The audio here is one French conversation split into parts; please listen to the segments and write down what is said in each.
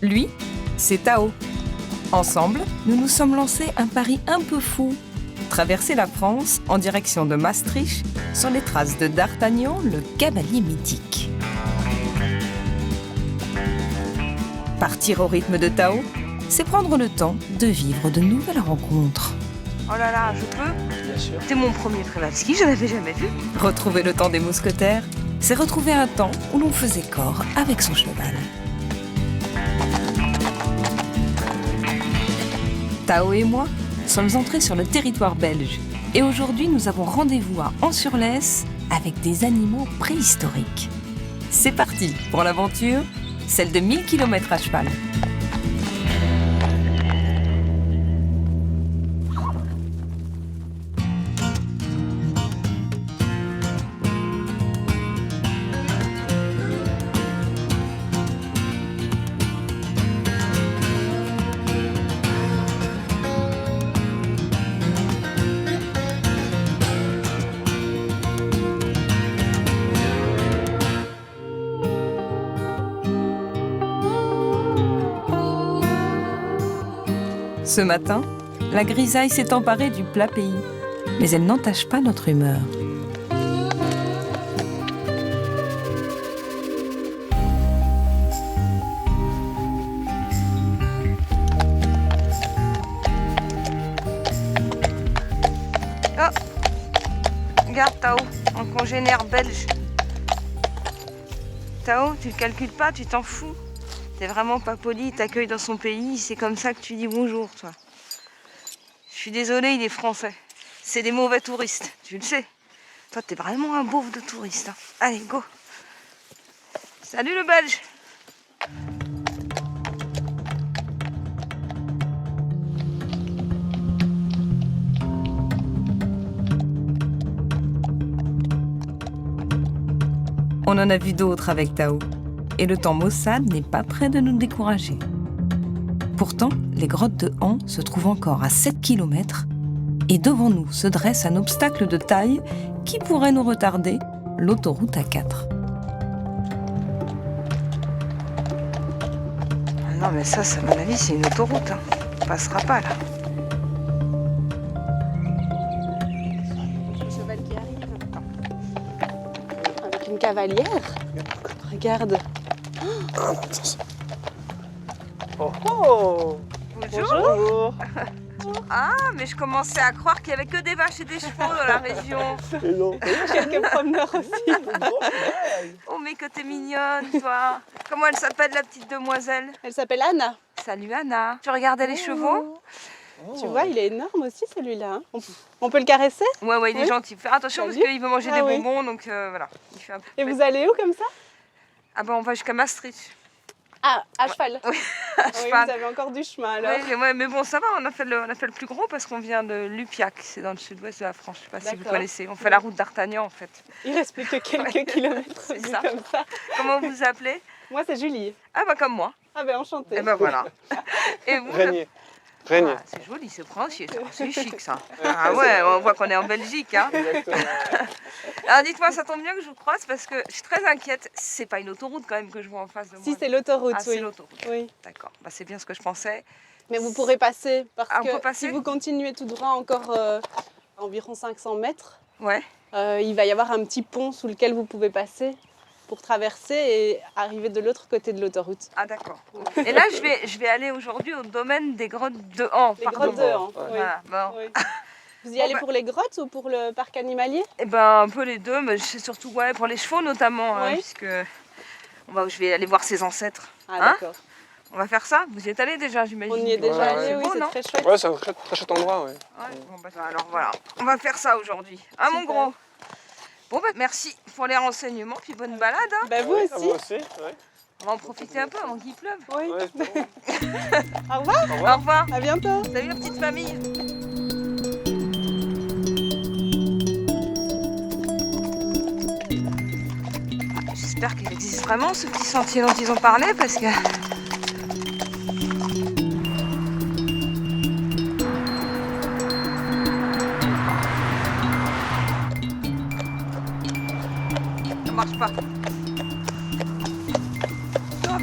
Lui, c'est Tao. Ensemble, nous nous sommes lancés un pari un peu fou. Traverser la France en direction de Maastricht sur les traces de D'Artagnan, le cavalier mythique. Partir au rythme de Tao, c'est prendre le temps de vivre de nouvelles rencontres. Oh là là, je peux? Bien sûr. C'était mon premier Przewalski, je l'avais jamais vu. Retrouver le temps des mousquetaires, c'est retrouver un temps où l'on faisait corps avec son cheval. Tao et moi sommes entrés sur le territoire belge. Et aujourd'hui, nous avons rendez-vous à Ans-sur-Lesse avec des animaux préhistoriques. C'est parti pour l'aventure, celle de 1000 km à cheval. Ce matin, la grisaille s'est emparée du plat pays, mais elle n'entache pas notre humeur. Oh, regarde Tao, un congénère belge. Tao, tu le calcules pas, tu t'en fous. T'es vraiment pas poli, il t'accueille dans son pays, c'est comme ça que tu dis bonjour, toi. Je suis désolée, il est français. C'est des mauvais touristes, tu le sais. Toi, t'es vraiment un beauf de touriste. Hein. Allez, go. Salut le Belge. On en a vu d'autres avec Tao. Et le temps maussade n'est pas près de nous décourager. Pourtant, les grottes de Ans se trouvent encore à 7 km et devant nous se dresse un obstacle de taille qui pourrait nous retarder, l'autoroute A4. Ah non, mais ça, à mon avis, c'est une autoroute. Hein. On passera pas, là. Le cheval qui arrive. Avec une cavalière. Regarde. Oh oh. Bonjour. Ah, mais je commençais à croire qu'il n'y avait que des vaches et des chevaux dans la région. Et non. Quelques promeneurs aussi. Oh, mais que t'es mignonne, toi. Comment elle s'appelle, la petite demoiselle? Elle s'appelle Anna. Salut, Anna. Tu regardais les chevaux? Tu vois, il est énorme aussi celui-là. Hein. On peut le caresser? Ouais, il est Oui. gentil. Fais attention Salut. parce qu'il veut manger Ah des oui. bonbons, donc voilà. Il fait un peu... Et vous allez où comme ça? Ah ben, on va jusqu'à Maastricht. Ah, à cheval. Oui, Oui, cheval. vous avez encore du chemin alors. Ouais, mais bon, ça va, on a fait le plus gros parce qu'on vient de Lupiac, c'est dans le sud-ouest de la France, je sais pas si vous D'accord. connaissez. On fait la route d'Artagnan en fait. Il reste plus que quelques kilomètres C'est vu ça. comme ça. Comment vous vous appelez? Moi, c'est Julie. Ah bah comme moi. Ah ben enchantée. Et ben voilà. Et vous? Régnier. Régnier. Ah, c'est joli ce princier, ça. C'est chic ça. Ah ouais, on voit qu'on est en Belgique. Hein. Exactement. Alors dites-moi, ça tombe bien que je vous croise parce que je suis très inquiète. C'est pas une autoroute quand même que je vois en face de moi. Si, c'est l'autoroute, Ah, c'est oui. l'autoroute. Oui. D'accord, bah, c'est bien ce que je pensais. Mais vous pourrez passer parce Ah, on que peut passer si vous continuez tout droit encore environ 500 mètres, Ouais. il va y avoir un petit pont sous lequel vous pouvez passer pour traverser et arriver de l'autre côté de l'autoroute. Ah d'accord. Et là, je vais aller aujourd'hui au domaine des grottes de Ans. Les pardon. grottes de Ans, oui. Voilà, bon. Oui. Vous y Bon, allez bah- pour les grottes ou pour le parc animalier? Eh ben un peu les deux, mais c'est surtout ouais, pour les chevaux notamment, hein, Ouais. puisque je vais aller voir ses ancêtres. Ah Hein? d'accord. On va faire ça. Vous y êtes allé déjà, j'imagine. On y est déjà Ouais, allé, ouais. oui, Beau, c'est non très chouette. Ouais, c'est un très, très chouette endroit, ouais. Ouais, bon, bah, alors voilà, on va faire ça aujourd'hui. Hein, mon Super. gros? Bon, bah, merci pour les renseignements, puis bonne balade. Hein. Bah vous Ouais, aussi. Moi aussi, ouais. On va en profiter un peu avant qu'il pleuve. Oui. Ouais, c'est bon. Au revoir. Au Au revoir. revoir. À bientôt. Salut la petite famille. J'espère qu'il existe vraiment ce petit sentier dont ils ont parlé parce que... Ça marche pas. Hop.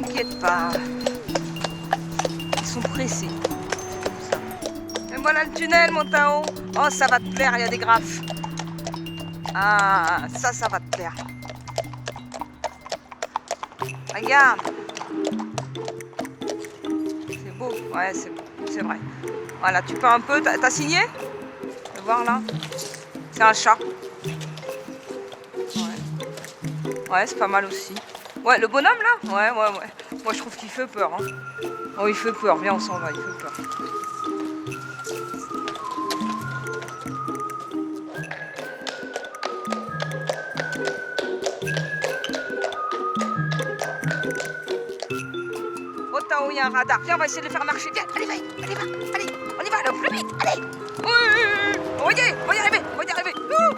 T'inquiète pas. Ils sont pressés. C'est comme ça. Et voilà le tunnel, mon Tao. Oh, ça va te plaire, il y a des graphes. Ah, ça va te plaire. Regarde. C'est beau. Ouais, c'est vrai. Voilà, tu peux un peu. T'as signé? Tu peux voir là. C'est un chat. Ouais, c'est pas mal aussi. Ouais, le bonhomme là? Ouais. Moi je trouve qu'il fait peur. Hein. Oh, il fait peur. Viens, on s'en va, il fait peur. Oh, Tao, il y a un radar. Viens, on va essayer de le faire marcher. Viens, allez, allez, on y va, là, plus vite, allez. Oui, on va y arriver, Ouh.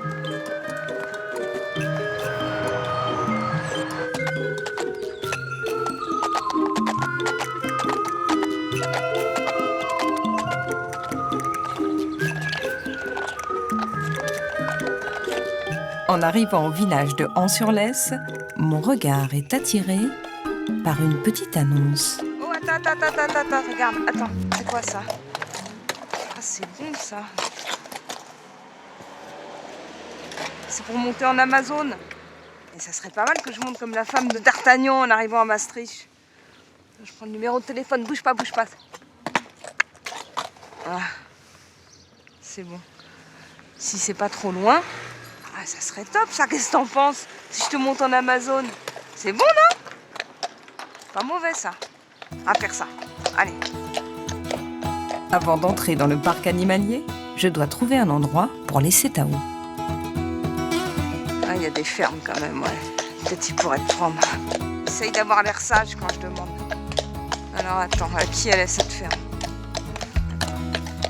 En arrivant au village de An-sur-Lesse, mon regard est attiré par une petite annonce. Oh, attends, regarde, attends, c'est quoi ça? Ah, c'est bon ça. C'est pour monter en Amazone. Et ça serait pas mal que je monte comme la femme de D'Artagnan en arrivant à Maastricht. Je prends le numéro de téléphone, bouge pas. Ah, c'est bon. Si c'est pas trop loin, ah, ça serait top ça, qu'est-ce que t'en penses? Si je te monte en Amazone, c'est bon non? Pas mauvais ça. À faire ça. Allez. Avant d'entrer dans le parc animalier, je dois trouver un endroit pour laisser Tao. Ah, il y a des fermes quand même, ouais. Peut-être il pourrait te prendre. Essaye d'avoir l'air sage quand je demande. Alors attends, à qui elle est cette ferme?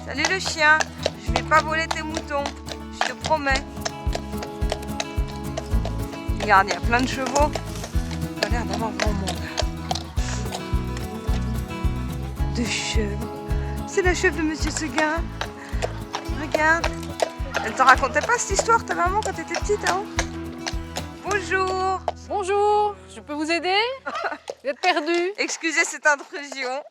Salut le chien, je vais pas voler tes moutons, je te promets. Regarde, il y a plein de chevaux. Il a l'air d'avoir grand monde. De chevaux. C'est la chef de Monsieur Seguin. Regarde. Elle te racontait pas cette histoire, ta maman, quand t'étais petite, hein? Bonjour. Bonjour, je peux vous aider? Vous êtes perdu? Excusez cette intrusion.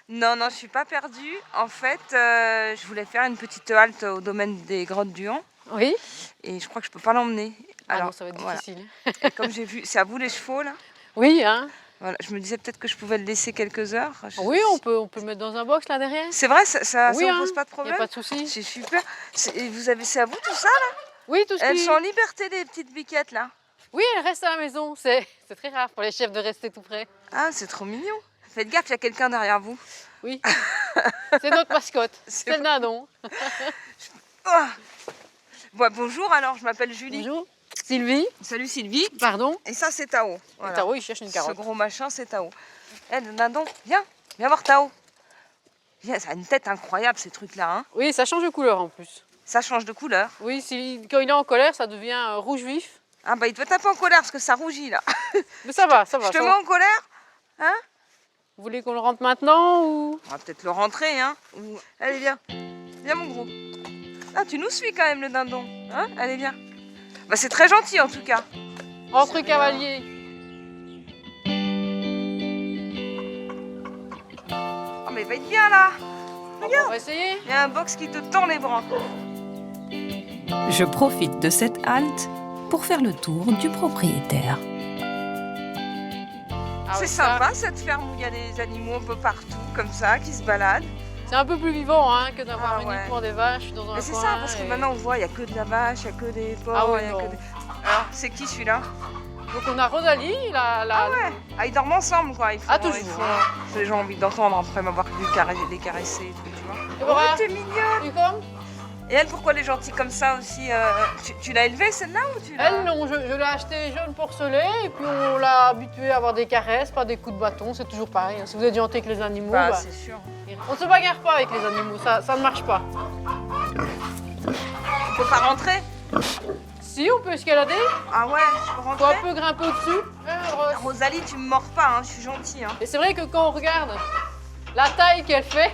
Non, je suis pas perdue. En fait, je voulais faire une petite halte au domaine des grottes du Han. Oui. Et je crois que je peux pas l'emmener. Alors, ça va être voilà. difficile. Et comme j'ai vu, c'est à vous les chevaux là. Oui, hein? Voilà, je me disais peut-être que je pouvais le laisser quelques heures. Oui, on peut le mettre dans un box là derrière. C'est vrai, ça Oui, vous hein, pose pas de y a problème? pas de souci. C'est super. C'est à vous tout ça là? Oui, tout ce Elles qui... sont en liberté les petites biquettes là. Oui, elle reste à la maison. C'est très rare pour les chefs de rester tout près. Ah, c'est trop mignon. Faites gaffe, il y a quelqu'un derrière vous. Oui. C'est notre mascotte. C'est le dindon. Oh. Bon, bonjour alors, je m'appelle Julie. Bonjour. Sylvie. Salut Sylvie. Pardon. Et ça c'est Tao. Et Voilà. Tao, il cherche une Ce carotte. gros machin c'est Tao. Eh, le dindon, viens voir Tao. Viens, ça a une tête incroyable ces trucs là. Hein. Oui, ça change de couleur en plus. Ça change de couleur. Oui, quand il est en colère, ça devient rouge vif. Ah bah il doit taper en colère parce que ça rougit là. Mais ça va. Je te ça mets va. en colère? Hein? Vous voulez qu'on le rentre maintenant ou... On va peut-être le rentrer, hein. Allez, viens. Viens, mon gros. Ah, tu nous suis quand même, le dindon. Hein? Allez, viens. Bah, c'est très gentil, en tout cas. Entre cavaliers. Oh, mais il va être bien, là. On va essayer. Il y a un box qui te tend les bras. Je profite de cette halte pour faire le tour du propriétaire. Ah C'est oui, ça, sympa, cette ferme où il y a des animaux un peu partout, comme ça, qui se baladent. c'est un peu plus vivant hein, que d'avoir Ah ouais. uniquement des vaches dans un Mais c'est coin. ça, parce que et- maintenant, on voit, il n'y a que de la vache, il n'y a que des porcs, Ah ouais, il y a non. que des... Alors, c'est qui, celui-là? Donc on a Rosalie, Ah ouais. Ah, ils dorment ensemble, quoi. Ils font, Ah, toujours, ils font- hein. Les gens ont envie d'entendre après m'avoir vu les caresser et tout, tu vois. Et voilà. Oh, t'es mignonne. Tu comme Et elle, pourquoi elle est gentille comme ça aussi tu l'as élevée, celle-là, ou tu l'as... Elle, non, je l'ai achetée jeune porcelée et puis on l'a habituée à avoir des caresses, pas des coups de bâton, c'est toujours pareil. Si vous êtes gentil avec les animaux, Bah, bah, c'est sûr. on ne se bagarre pas avec les animaux, ça ne marche pas. On peut pas rentrer? Si, on peut escalader, Ah ouais, je peux faut rentrer? un peu grimper au-dessus. Rose. Rosalie, tu me mords pas, hein, je suis gentille. Hein. Et c'est vrai que quand on regarde la taille qu'elle fait,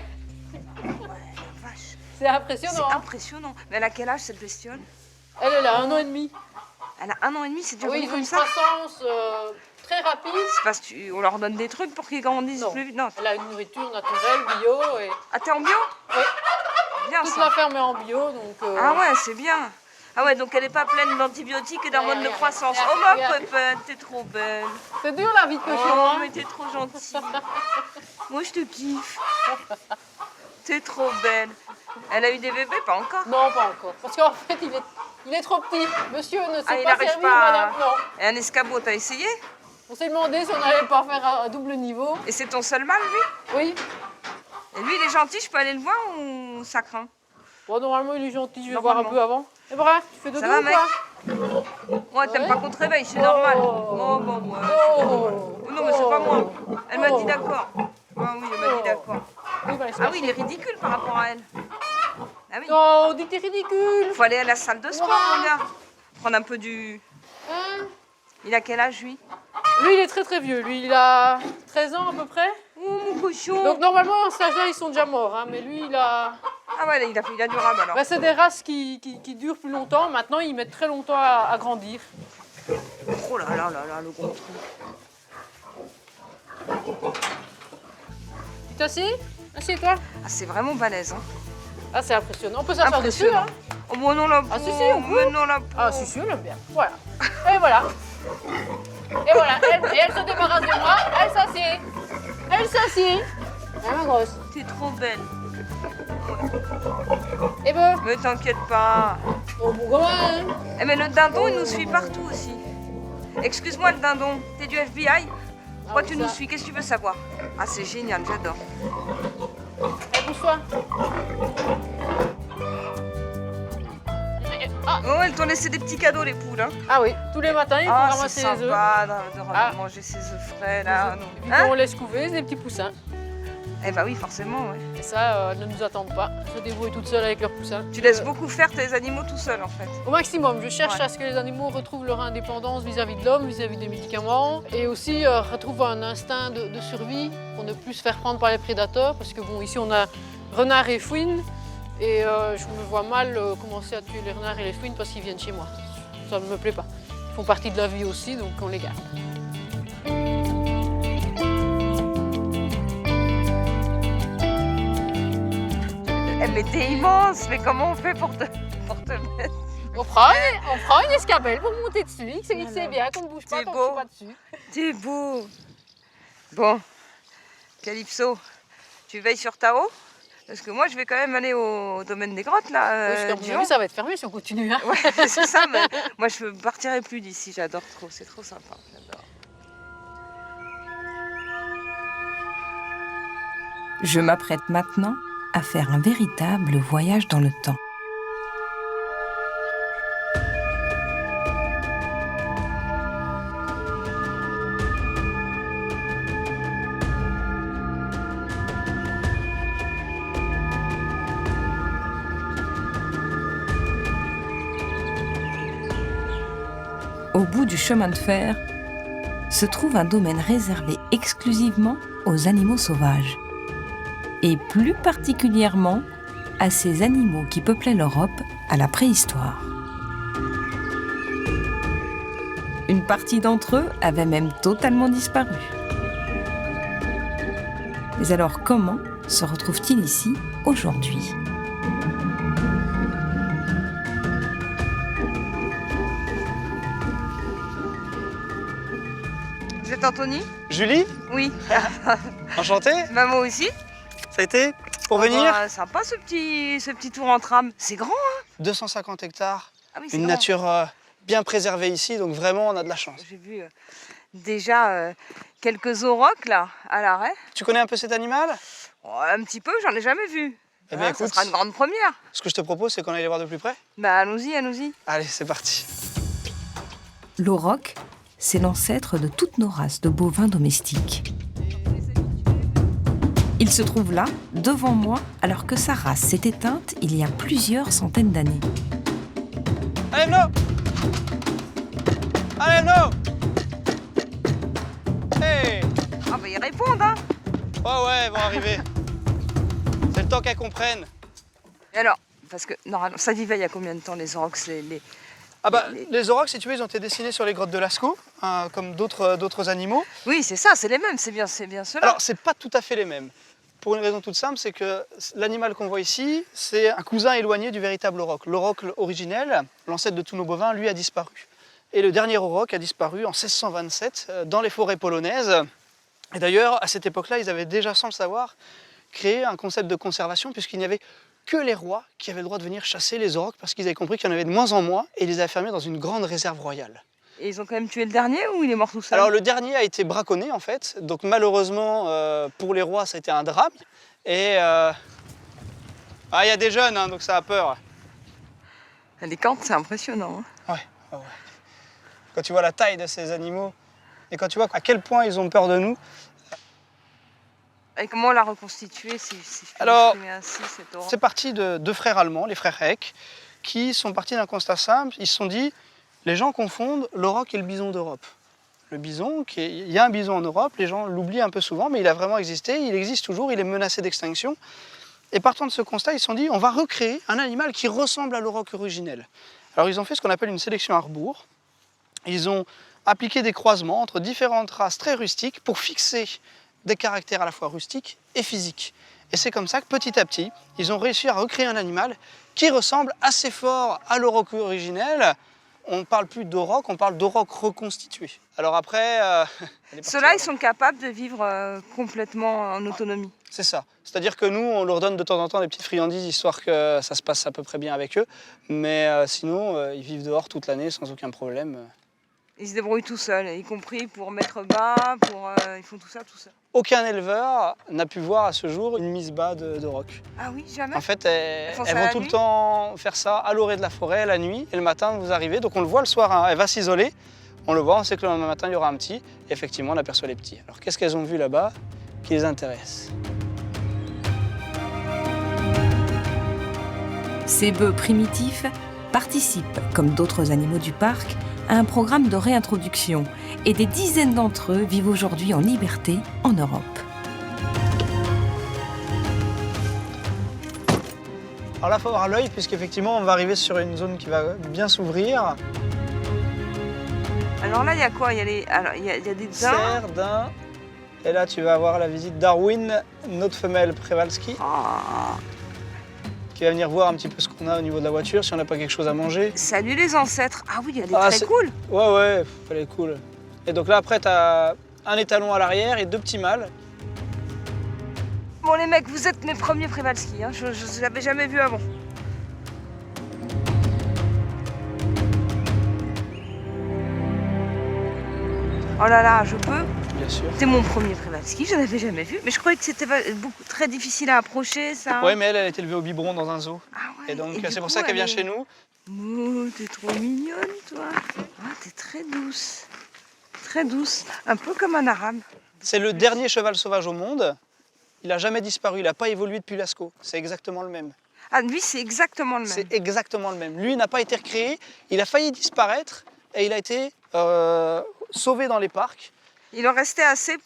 Vache, c'est c'est impressionnant. hein. impressionnant. Mais elle a quel âge, cette bestiole? Elle a 1 an et demi. Elle a 1 an et demi, c'est déjà Oui, venu ils ont comme une ça? croissance très rapide. C'est parce qu'on leur donne des trucs pour qu'ils grandissent Non. plus vite. Non. Elle a une nourriture naturelle, bio. Et... Ah, t'es en bio? Oui. Bien Toute ça. la ferme est en bio, donc... Ah ouais, c'est bien. Ah ouais, donc elle n'est pas pleine d'antibiotiques et d'hormones de Regarde, croissance. regarde, Oh ma regarde. pépette, t'es trop belle. C'est dur la vie de cochon, Oh, hein. mais t'es trop gentille. Moi, je te kiffe. T'es trop belle. Elle a eu des bébés? Pas encore. Non, pas encore. Parce qu'en fait, il est trop petit. Monsieur ne Ah, sait il pas n'arrive servir, pas à- madame. Non. Et un escabeau, t'as essayé? On s'est demandé si on n'allait pas faire un double niveau. Et c'est ton seul mâle, lui? Oui. Et lui, il est gentil, je peux aller le voir ou ça craint? Bon, normalement, il est gentil. Je vais voir un Normalement. peu avant. Et bref, tu fais dodo Ça va, ou mec? quoi? Ouais, t'aimes Ouais. pas qu'on te réveille, c'est normal. Oh. Oh, bon, ouais. Oh. Oh non, mais c'est pas moi. Elle m'a dit Oh. d'accord. Ah oui, elle m'a dit d'accord. Oui, bah, Ah oui, il est ridicule par rapport à elle. Ah oui. Non, on dit que t'es ridicule. Faut aller à la salle de sport, mon gars. Prendre un peu du... Hein? Il a quel âge, lui? Lui, il est très très vieux. Lui, il a 13 ans à peu près. Oh, mon cochon. Donc normalement, à cet âge-là, ils sont déjà morts. Hein. Mais lui, il a... Ah ouais, il a du rab, alors. Bah, c'est des races qui durent plus longtemps. Maintenant, ils mettent très longtemps à grandir. Oh là là là là, le gros truc. Tu t'assieds? Assieds-toi. Ah, c'est vraiment balèze, hein. Ah, c'est impressionnant. On peut s'asseoir dessus, Impressionnant. hein. Oh, bon, non, la Ah, si, si, pauvre, on peut. mais non, la pauvre. Ah, si, si, on aime bien. Voilà. Et voilà. Et voilà. Elle se débarrasse de moi. Elle s'assied. Elle s'assied. Ah, ma grosse. T'es trop belle. Et ben, Mais t'inquiète pas. au bon gamin, hein. Eh, mais le dindon, il nous suit partout aussi. Excuse-moi, le dindon, t'es du FBI? Pourquoi oui, tu ça. nous suis? Qu'est-ce que tu veux savoir? Ah, c'est génial, j'adore. Eh, pousse-toi. Ah, Oh, elles t'ont laissé des petits cadeaux, les poules, hein. ah oui, tous les matins, il faut Ah, c'est ramasser les œufs. sympa de Ah. manger ses œufs frais, là. non. Et puis Hein? quand on laisse couver, c'est des petits poussins. Eh bah oui, forcément, ouais. Et ça, ne nous attendent pas. Elles se débrouillent toutes seules avec leurs poussins. Tu laisses beaucoup faire tes animaux tout seuls, en fait. Au maximum, je cherche Ouais. à ce que les animaux retrouvent leur indépendance vis-à-vis de l'homme, vis-à-vis des médicaments, et aussi retrouvent un instinct de survie pour ne plus se faire prendre par les prédateurs, parce que bon, ici on a renards et fouines, et je me vois mal commencer à tuer les renards et les fouines parce qu'ils viennent chez moi. Ça ne me plaît pas. Ils font partie de la vie aussi, donc on les garde. Eh, mais t'es immense, mais comment on fait pour te mettre? On prend une escabelle pour monter dessus, c'est bien qu'on ne bouge pas C'est tant que beau. je suis pas dessus. T'es beau. Bon, Calypso, tu veilles sur Tao? Parce que moi, je vais quand même aller au domaine des grottes, là. Oui, parce qu'à mon Dijon. avis, ça va être fermé si on continue. Hein. Ouais, c'est ça, mais moi, je ne partirai plus d'ici. J'adore trop, c'est trop sympa. J'adore. Je m'apprête maintenant à faire un véritable voyage dans le temps. Au bout du chemin de fer se trouve un domaine réservé exclusivement aux animaux sauvages, et plus particulièrement à ces animaux qui peuplaient l'Europe à la préhistoire. Une partie d'entre eux avait même totalement disparu. Mais alors comment se retrouvent-ils ici aujourd'hui ? Vous êtes Anthony? Julie, Oui. enchanté. Bah, moi aussi. Ça a été pour Ah venir bah, sympa ce petit tour en tram. C'est grand, hein? 250 hectares, Ah oui, c'est une grand. nature bien préservée ici, donc vraiment on a de la chance. J'ai vu déjà quelques aurochs là, à l'arrêt. Tu connais un peu cet animal? Oh, un petit peu, j'en ai jamais vu. Eh bien, Ça écoute. sera une grande première. Ce que je te propose, c'est qu'on aille les voir de plus près. Bah allons-y, allons-y. Allez, c'est parti. L'auroch, c'est l'ancêtre de toutes nos races de bovins domestiques. Il se trouve là, devant moi, alors que sa race s'est éteinte il y a plusieurs centaines d'années. Allez, Mno! Allez, Mno! Hey! Ah bah ils répondent, hein. Oh ouais, ils vont arriver. C'est le temps qu'elles comprennent. Et alors, parce que normalement, ça vivait il y a combien de temps les aurochs? Ah bah, les aurochs, si tu veux, ils ont été dessinés sur les grottes de Lascaux, hein, comme d'autres animaux. Oui, c'est ça, c'est les mêmes, c'est bien ceux-là. Alors, c'est pas tout à fait les mêmes. Pour une raison toute simple, c'est que l'animal qu'on voit ici, c'est un cousin éloigné du véritable auroch. L'auroch originel, l'ancêtre de tous nos bovins, lui a disparu. Et le dernier auroch a disparu en 1627 dans les forêts polonaises. Et d'ailleurs, à cette époque-là, ils avaient déjà, sans le savoir, créé un concept de conservation, puisqu'il n'y avait que les rois qui avaient le droit de venir chasser les aurochs, parce qu'ils avaient compris qu'il y en avait de moins en moins, et ils les avaient fermés dans une grande réserve royale. Et ils ont quand même tué le dernier ou il est mort tout seul? Alors le dernier a été braconné en fait, donc malheureusement pour les rois ça a été un drame. Et il y a des jeunes, hein, donc ça a peur. Les cornes, c'est impressionnant. Hein. Ouais. Quand tu vois la taille de ces animaux, et quand tu vois à quel point ils ont peur de nous. Et comment on l'a reconstitué si je peux Alors, l'exprimer ainsi, cet auroch? c'est parti de deux frères allemands, les frères Heck, qui sont partis d'un constat simple. Ils se sont dit, les gens confondent l'auroch et le bison d'Europe. Le bison, il y a un bison en Europe, les gens l'oublient un peu souvent, mais il a vraiment existé, il existe toujours, il est menacé d'extinction. Et partant de ce constat, ils se sont dit, on va recréer un animal qui ressemble à l'auroch originel. Alors ils ont fait ce qu'on appelle une sélection à rebours. Ils ont appliqué des croisements entre différentes races très rustiques pour fixer des caractères à la fois rustiques et physiques. Et c'est comme ça que petit à petit, ils ont réussi à recréer un animal qui ressemble assez fort à l'auroch originel. On ne parle plus d'auroch, on parle d'auroch reconstitué. Alors après... Ceux-là, ils sont capables de vivre complètement en autonomie. C'est ça. C'est-à-dire que nous, on leur donne de temps en temps des petites friandises, histoire que ça se passe à peu près bien avec eux. Mais sinon, ils vivent dehors toute l'année sans aucun problème. Ils se débrouillent tout seuls, y compris pour mettre bas, ils font tout ça tout seuls. Aucun éleveur n'a pu voir à ce jour une mise bas d'auroch. Ah oui, jamais? En fait, elles font ça vont la tout nuit le temps faire ça à l'orée de la forêt, la nuit, et le matin, vous arrivez. Donc on le voit le soir, hein, elle va s'isoler, on le voit, on sait que le lendemain matin, il y aura un petit. Et effectivement, on aperçoit les petits. Alors qu'est-ce qu'elles ont vu là-bas qui les intéresse? Ces bœufs primitifs participent, comme d'autres animaux du parc, à un programme de réintroduction et des dizaines d'entre eux vivent aujourd'hui en liberté en Europe. Alors là, il faut avoir l'œil, puisqu'effectivement, on va arriver sur une zone qui va bien s'ouvrir. Alors là, il y a quoi? Il y a des daims. Cerf, daim. Et là, tu vas avoir la visite Darwin, notre femelle Przewalski, qui va venir voir un petit peu ce qu'on a au niveau de la voiture, si on n'a pas quelque chose à manger. Salut les ancêtres. Ah oui, elle est très cool. Ouais, elle est cool. Et donc là, après, tu as un étalon à l'arrière et deux petits mâles. Bon les mecs, vous êtes mes premiers Przewalski, hein. Je ne l'avais jamais vu avant. Oh là là, je peux? Bien sûr. C'est mon premier Przewalski, je n'avais jamais vu. Mais je croyais que c'était très difficile à approcher, ça. Ouais, mais elle a été élevée au biberon dans un zoo. Ah ouais. Et donc, du c'est pour coup, ça qu'elle vient elle est- chez nous. Oh, t'es trop mignonne, toi. Ah, t'es très douce. Très douce. Un peu comme un arabe. C'est le dernier cheval sauvage au monde. Il n'a jamais disparu, il n'a pas évolué depuis Lascaux. C'est exactement le même. Ah, lui, c'est exactement le même. C'est exactement le même. Lui n'a pas été recréé, il a failli disparaître et il a été sauvé dans les parcs. Il en restait assez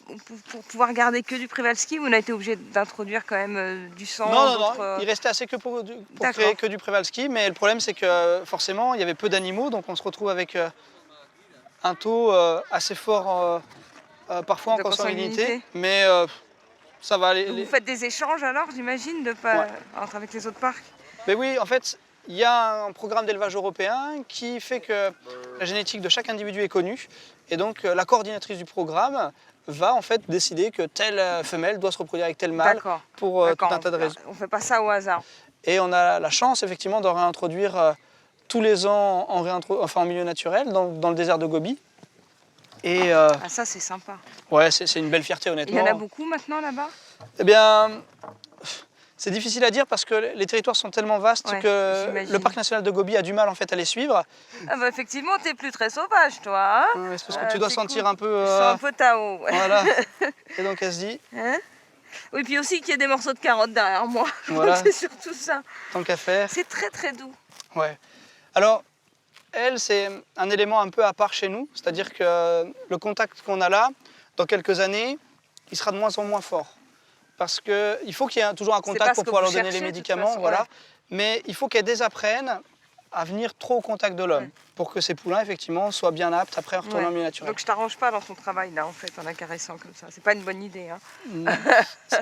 pour pouvoir garder que du Przewalski ou on a été obligé d'introduire quand même du sang? Non, il restait assez que pour créer que du Przewalski, mais le problème c'est que forcément il y avait peu d'animaux, donc on se retrouve avec un taux assez fort, parfois en De consanguinité, consanguinité. mais ça va aller. Vous faites des échanges alors, j'imagine, avec les autres parcs? Mais oui, en fait, il y a un programme d'élevage européen qui fait que la génétique de chaque individu est connue. Et donc, la coordinatrice du programme va en fait décider que telle femelle doit se reproduire avec tel mâle pour tout un tas de raisons. On ne fait pas ça au hasard. Et on a la chance, effectivement, de réintroduire tous les ans en milieu naturel, dans le désert de Gobi. Et Ah, ça, c'est sympa. ouais, c'est une belle fierté, honnêtement. Il y en a beaucoup maintenant là-bas? Eh bien, c'est difficile à dire parce que les territoires sont tellement vastes que j'imagine. le parc national de Gobi a du mal en fait à les suivre. Ah bah, effectivement, t'es plus très sauvage, toi. Hein? Ouais, c'est parce que tu dois c'est sentir cool. un peu. Je sens un peu Tao. Ouais. Voilà. Et donc elle se dit, Hein? Oui, puis aussi qu'il y a des morceaux de carottes derrière moi. Je crois Voilà. que c'est surtout ça. tant qu'à faire. C'est très très doux. Ouais. Alors, elle, c'est un élément un peu à part chez nous. C'est-à-dire que le contact qu'on a là, dans quelques années, il sera de moins en moins fort. Parce qu'il faut qu'il y ait toujours un pas contact ce pour que pouvoir vous leur donner les cherchez, de toute médicaments. façon, Voilà. ouais. Mais il faut qu'elles désapprennent à venir trop au contact de l'homme, pour que ces poulains, effectivement, soient bien aptes après à retourner en milieu naturel. Donc je t'arrange pas dans ton travail, là, en fait, en la caressant comme ça. C'est pas une bonne idée, hein.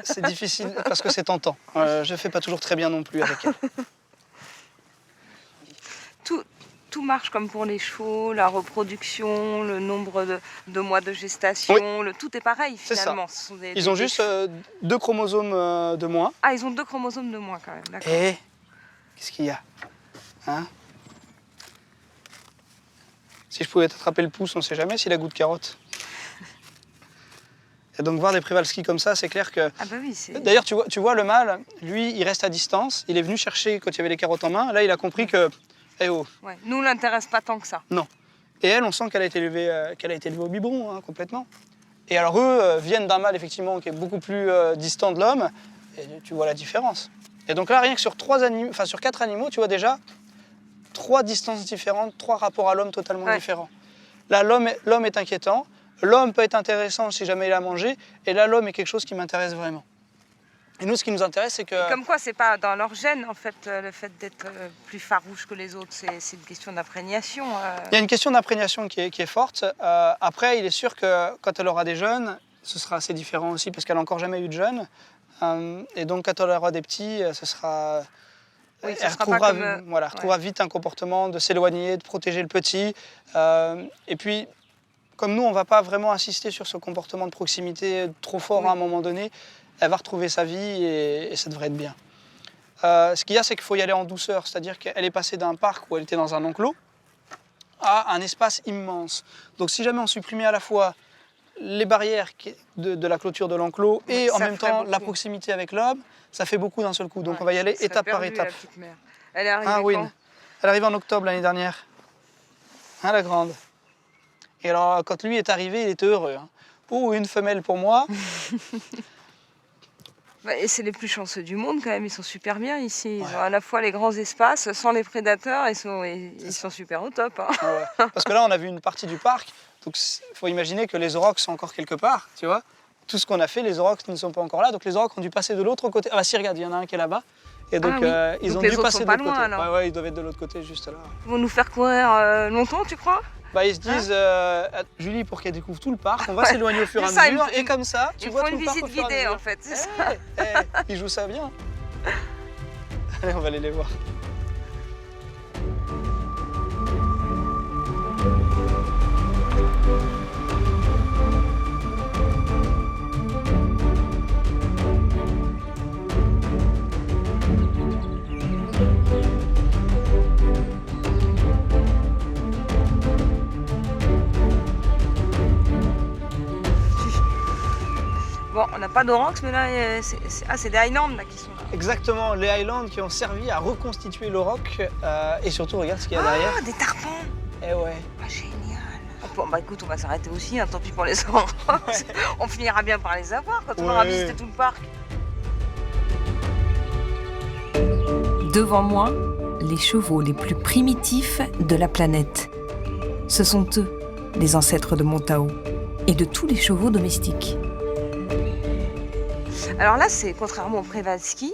C'est difficile parce que c'est tentant. Je fais pas toujours très bien non plus avec elle. Tout marche comme pour les chevaux, la reproduction, le nombre de mois de gestation, tout est pareil finalement. C'est ça. Ils ont juste 2 chromosomes de moins. Ah, ils ont 2 chromosomes de moins quand même, d'accord. Et qu'est-ce qu'il y a, hein? Si je pouvais t'attraper le pouce, on ne sait jamais s'il a goût de carotte. Et donc voir des Przewalski comme ça, c'est clair que... Ah bah oui, c'est... D'ailleurs, tu vois le mâle, lui, il reste à distance. Il est venu chercher quand il y avait les carottes en main. Là, il a compris que... Eh oh. Ouais. Nous, on l'intéresse pas tant que ça. Non. Et elle, on sent qu'elle a été élevée, au biberon, hein, complètement. Et alors eux viennent d'un mâle, effectivement, qui est beaucoup plus distant de l'homme. Et tu vois la différence. Et donc là, rien que sur 4 animaux, tu vois déjà 3 distances différentes, 3 rapports à l'homme totalement différents. Là, l'homme est inquiétant. L'homme peut être intéressant si jamais il a mangé. Et là, l'homme est quelque chose qui m'intéresse vraiment. Et nous, ce qui nous intéresse, c'est que... Et comme quoi, c'est pas dans leur gène, en fait, le fait d'être plus farouche que les autres. C'est une question d'imprégnation. Il y a une question d'imprégnation qui est forte. Après, il est sûr que quand elle aura des jeunes, ce sera assez différent aussi, parce qu'elle n'a encore jamais eu de jeunes. Et donc, quand elle aura des petits, ce sera... Oui, elle retrouvera vite un comportement de s'éloigner, de protéger le petit. Et puis, comme nous, on ne va pas vraiment insister sur ce comportement de proximité trop fort à un moment donné, elle va retrouver sa vie et ça devrait être bien. Ce qu'il y a, c'est qu'il faut y aller en douceur, c'est-à-dire qu'elle est passée d'un parc où elle était dans un enclos à un espace immense. Donc si jamais on supprimait à la fois les barrières de la clôture de l'enclos et en même temps la proximité avec l'homme, ça fait beaucoup d'un seul coup. Donc on va y aller étape par étape. La petite mère. Elle est arrivée quand ? Elle arrive en octobre l'année dernière. Hein, la grande. Et alors quand lui est arrivé, il était heureux. Hein. Oh, une femelle pour moi. Et c'est les plus chanceux du monde quand même, ils sont super bien ici. Ils ont à la fois les grands espaces, sans les prédateurs, ils sont super au top. Hein. Ouais. Parce que là, on a vu une partie du parc, donc il faut imaginer que les aurochs sont encore quelque part, tu vois. Tout ce qu'on a fait, les aurochs ne sont pas encore là, donc les aurochs ont dû passer de l'autre côté. Ah bah si, regarde, il y en a un qui est là-bas. Et donc, ils ont dû passer de l'autre côté. Alors. Ouais, ils doivent être de l'autre côté, juste là. Ils vont nous faire courir longtemps, tu crois ? Bah, ils se disent, Julie, pour qu'elle découvre tout le parc, on va s'éloigner au fur et à mesure, et comme ça, tu vois tout le parc au fur et à mesure. Il faut une visite guidée, en fait, c'est ça. Ils jouent ça bien. Allez, on va aller les voir. Bon, on n'a pas d'aurochs, mais là, c'est des Highlands là, qui sont là. Exactement, les Highlands qui ont servi à reconstituer l'auroch. Et surtout, regarde ce qu'il y a derrière. Ah, des tarpans. Eh ouais. Ah, génial. Bon, bah écoute, on va s'arrêter aussi, hein, tant pis pour les aurochs. On finira bien par les avoir quand on aura visité tout le parc. Devant moi, les chevaux les plus primitifs de la planète. Ce sont eux, les ancêtres de Montao et de tous les chevaux domestiques. Alors là, c'est contrairement aux Przewalski,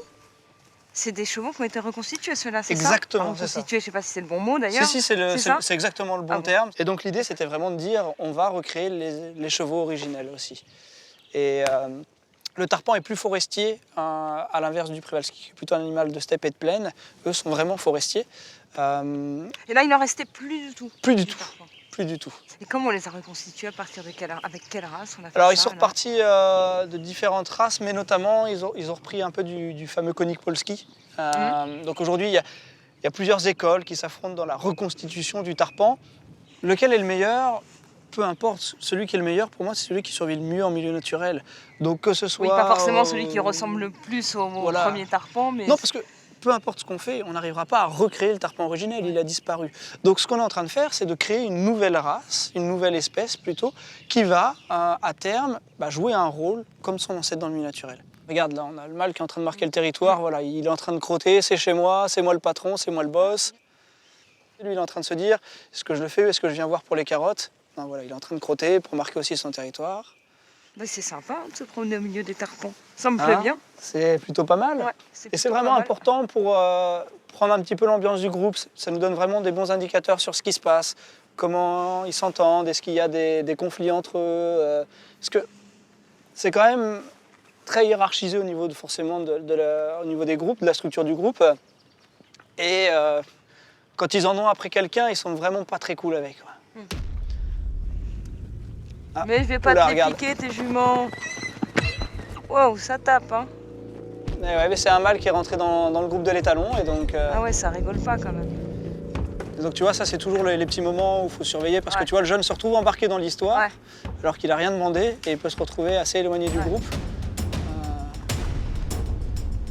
c'est des chevaux qui ont été reconstitués, ceux-là, c'est ça ? Exactement, c'est ça. Reconstitués, je ne sais pas si c'est le bon mot d'ailleurs. Si, c'est exactement le bon terme. Et donc l'idée, c'était vraiment de dire, on va recréer les chevaux originels aussi. Et le tarpan est plus forestier, à l'inverse du Przewalski, qui est plutôt un animal de steppe et de plaine. Eux sont vraiment forestiers. Et là, il n'en restait plus du tout. Plus du tout. Plus du tout. Et comment on les a reconstitués, à partir de avec quelle race on a fait Alors ça, ils sont repartis de différentes races, mais notamment ils ont repris un peu du fameux Konik Polski. Donc aujourd'hui il y a plusieurs écoles qui s'affrontent dans la reconstitution du tarpan. Lequel est le meilleur ? Peu importe, celui qui est le meilleur pour moi c'est celui qui survit le mieux en milieu naturel. Donc que ce soit... Oui, pas forcément celui qui ressemble le plus au premier tarpan, mais... Non, parce que peu importe ce qu'on fait, on n'arrivera pas à recréer le tarpan originel, il a disparu. Donc ce qu'on est en train de faire, c'est de créer une nouvelle race, une nouvelle espèce plutôt, qui va à terme jouer un rôle comme son ancêtre dans le milieu naturel. Regarde, là, on a le mâle qui est en train de marquer le territoire, voilà, il est en train de crotter, c'est chez moi, c'est moi le patron, c'est moi le boss. Et lui, il est en train de se dire, est-ce que je le fais ou est-ce que je viens voir pour les carottes ? Non, voilà, il est en train de crotter pour marquer aussi son territoire. C'est sympa de se promener au milieu des tarpans. Ça me plaît bien. C'est plutôt pas mal. Ouais, et c'est vraiment important prendre un petit peu l'ambiance du groupe. Ça nous donne vraiment des bons indicateurs sur ce qui se passe, comment ils s'entendent, est-ce qu'il y a des conflits entre eux. Parce que c'est quand même très hiérarchisé au niveau forcément au niveau des groupes, de la structure du groupe. Et quand ils en ont après quelqu'un, ils sont vraiment pas très cool avec. Ouais. Ah, Mais je vais pas oula, te les regarde. piquer, tes juments. Waouh, ça tape, hein. Mais c'est un mâle qui est rentré dans le groupe de l'étalon. Et donc, Ah ouais, ça rigole pas quand même. donc tu vois, ça c'est toujours les petits moments où il faut surveiller parce Ouais. que tu vois, le jeune se retrouve embarqué dans l'histoire Ouais. alors qu'il n'a rien demandé et il peut se retrouver assez éloigné du Ouais. groupe.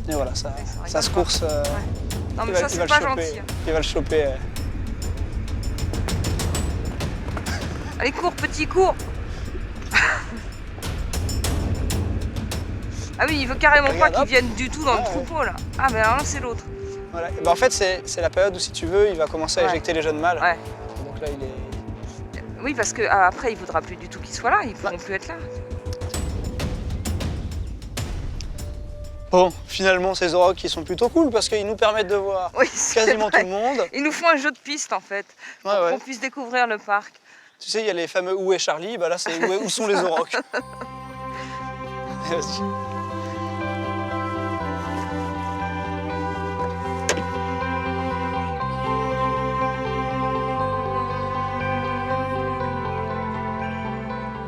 Et voilà, ça rigole se pas. course. Non, mais il va- ça, il c'est va le pas choper. gentil. Hein. Il va le choper. Allez, cours, petit, cours. Ah oui, il veut carrément Regarde, pas qu'ils hop. viennent du tout dans le Ah, ouais. troupeau, là. Ah, mais alors là, c'est l'autre. Voilà. Et ben, en fait, c'est la période où, si tu veux, il va commencer à Ouais. éjecter les jeunes mâles. Ouais. Donc là, il est. Oui, parce que après, il voudra plus du tout qu'ils soient là. Ils pourront plus être là. Bon, finalement, ces aurochs qui sont plutôt cool parce qu'ils nous permettent de voir Oui, c'est quasiment vrai. tout le monde. Ils nous font un jeu de piste, en fait, pour Ouais, ouais. qu'on puisse découvrir le parc. Tu sais, il y a les fameux Où est Charlie, bah là, c'est où sont les aurochs. Vas-y.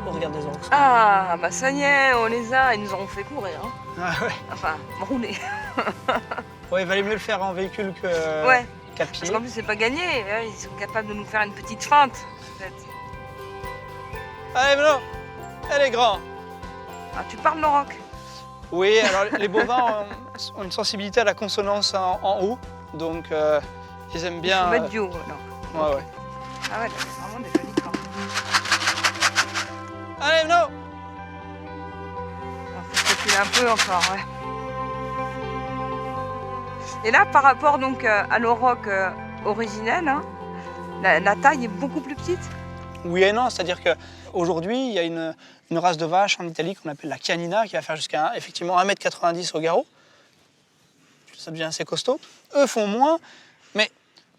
On regarde les aurochs. Ah, bah ça y est, on les a. Ils nous auront fait courir. Hein. Ah ouais. Enfin, rouler. Ouais, il valait mieux le faire en véhicule que Ouais. qu'à pied. Parce qu'en plus, c'est pas gagné. Hein, ils sont capables de nous faire une petite feinte, en fait. Allez, Bruno, elle est grande. Ah, tu parles l'auroch. Oui, alors les bovins ont une sensibilité à la consonance en haut, donc ils aiment Il bien. faut mettre du haut, alors. Ouais, ouais. Ah ouais, c'est vraiment des jolis corps. Allez, Bruno. Il faut reculer un peu encore, ouais. Et là, par rapport donc à l'auroch originel, hein, la taille est beaucoup plus petite. Oui et non, c'est-à-dire qu'aujourd'hui, il y a une race de vache en Italie qu'on appelle la Chianina qui va faire jusqu'à effectivement 1,90 m au garrot. Ça devient assez costaud. Eux font moins, mais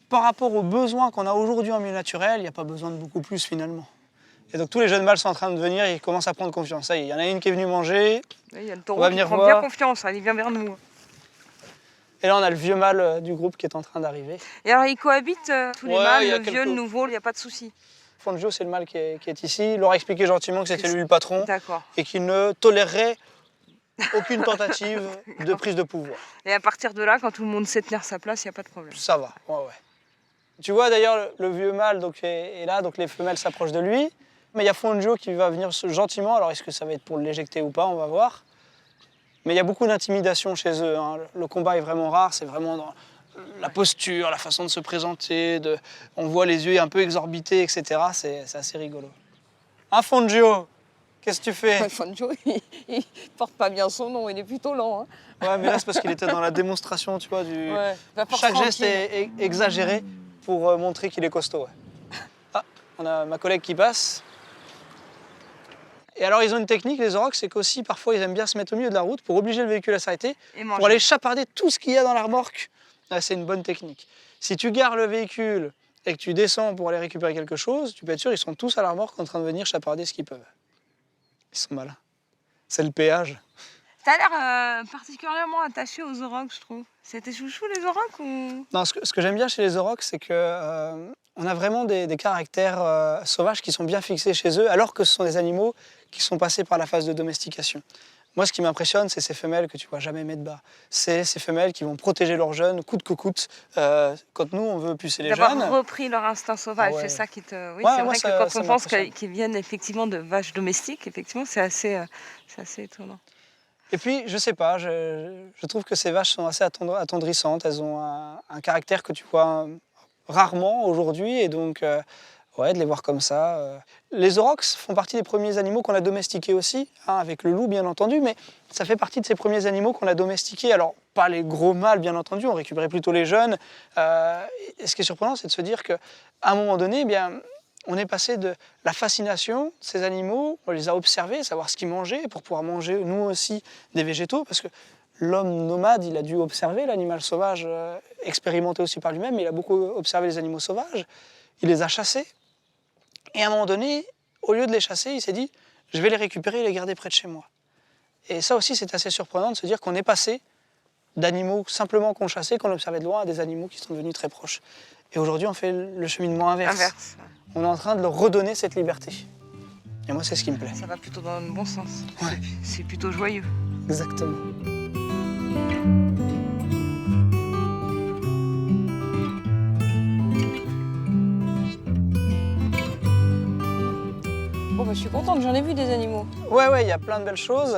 par rapport aux besoins qu'on a aujourd'hui en milieu naturel, il n'y a pas besoin de beaucoup plus finalement. Et donc tous les jeunes mâles sont en train de venir et ils commencent à prendre confiance. Ça y est, il y en a une qui est venue manger, Il y a le On taureau va qui venir prend voir. bien confiance, hein, il vient vers nous. et là on a le vieux mâle du groupe qui est en train d'arriver. Et alors ils cohabitent tous les Ouais, mâles, il y a le vieux, quelques- le nouveau, il n'y a pas de souci. Fangio, c'est le mâle qui est ici. Il leur a expliqué gentiment que c'était lui le patron D'accord. et qu'il ne tolérerait aucune tentative de prise de pouvoir. Et à partir de là, quand tout le monde sait tenir sa place, il n'y a pas de problème. Ça va, ouais, ouais. Tu vois d'ailleurs le vieux mâle donc, est là, donc les femelles s'approchent de lui. Mais il y a Fangio qui va venir gentiment. Alors est-ce que ça va être pour l'éjecter ou pas, on va voir. Mais il y a beaucoup d'intimidation chez eux. Hein. Le combat est vraiment rare, c'est vraiment dans la posture, la façon de se présenter. On voit les yeux un peu exorbités, etc. C'est assez rigolo. Hein, Fangio, qu'est-ce que tu fais? Fangio, il porte pas bien son nom, il est plutôt lent. Hein. Ouais, mais là c'est parce qu'il était dans la démonstration, tu vois, du... Ouais, va pas Chaque geste tranquille. est exagéré pour montrer qu'il est costaud. Ouais. Ah, on a ma collègue qui passe. Et alors ils ont une technique, les aurochs, c'est qu'aussi parfois ils aiment bien se mettre au milieu de la route pour obliger le véhicule à s'arrêter, Et pour manger. aller chaparder tout ce qu'il y a dans la remorque. Ah, c'est une bonne technique. Si tu gares le véhicule et que tu descends pour aller récupérer quelque chose, tu peux être sûr, ils sont tous à la remorque en train de venir chaparder ce qu'ils peuvent. Ils sont malins. C'est le péage. T'as l'air particulièrement attaché aux aurochs, je trouve. C'est tes chouchous, les aurochs ou... Non, ce que j'aime bien chez les aurochs, c'est que on a vraiment des caractères sauvages qui sont bien fixés chez eux, alors que ce sont des animaux qui sont passés par la phase de domestication. Moi, ce qui m'impressionne, c'est ces femelles que tu vois jamais mettre bas. C'est ces femelles qui vont protéger leurs jeunes coûte que coûte. Quand nous, on veut pucer les D'avoir jeunes, repris leur instinct sauvage, Ah ouais. c'est ça qui te... Oui, Ouais, c'est moi, vrai ça- que quand ça on pense m'impressionne. qu'ils viennent effectivement de vaches domestiques, effectivement, c'est assez étonnant. et puis, je sais pas, je trouve que ces vaches sont assez attendrissantes. Elles ont un caractère que tu vois rarement aujourd'hui, et donc, ouais, de les voir comme ça. Les aurochs font partie des premiers animaux qu'on a domestiqués aussi, hein, avec le loup, bien entendu, mais ça fait partie de ces premiers animaux qu'on a domestiqués. Alors, pas les gros mâles, bien entendu, on récupérait plutôt les jeunes. Et ce qui est surprenant, c'est de se dire qu'à un moment donné, eh bien, on est passé de la fascination de ces animaux, on les a observés, savoir ce qu'ils mangeaient, pour pouvoir manger, nous aussi, des végétaux, parce que l'homme nomade, il a dû observer l'animal sauvage expérimenté aussi par lui-même, il a beaucoup observé les animaux sauvages, il les a chassés. Et à un moment donné, au lieu de les chasser, il s'est dit « je vais les récupérer et les garder près de chez moi ». Et ça aussi, c'est assez surprenant de se dire qu'on est passé d'animaux simplement qu'on chassait, qu'on observait de loin, à des animaux qui sont devenus très proches. Et aujourd'hui, on fait le cheminement inverse. Inverse. On est en train de leur redonner cette liberté. Et moi, c'est ce qui me plaît. Ça va plutôt dans le bon sens. Ouais. C'est plutôt joyeux. Exactement. Bon, bah, je suis contente, j'en ai vu des animaux. Ouais, il y a plein de belles choses.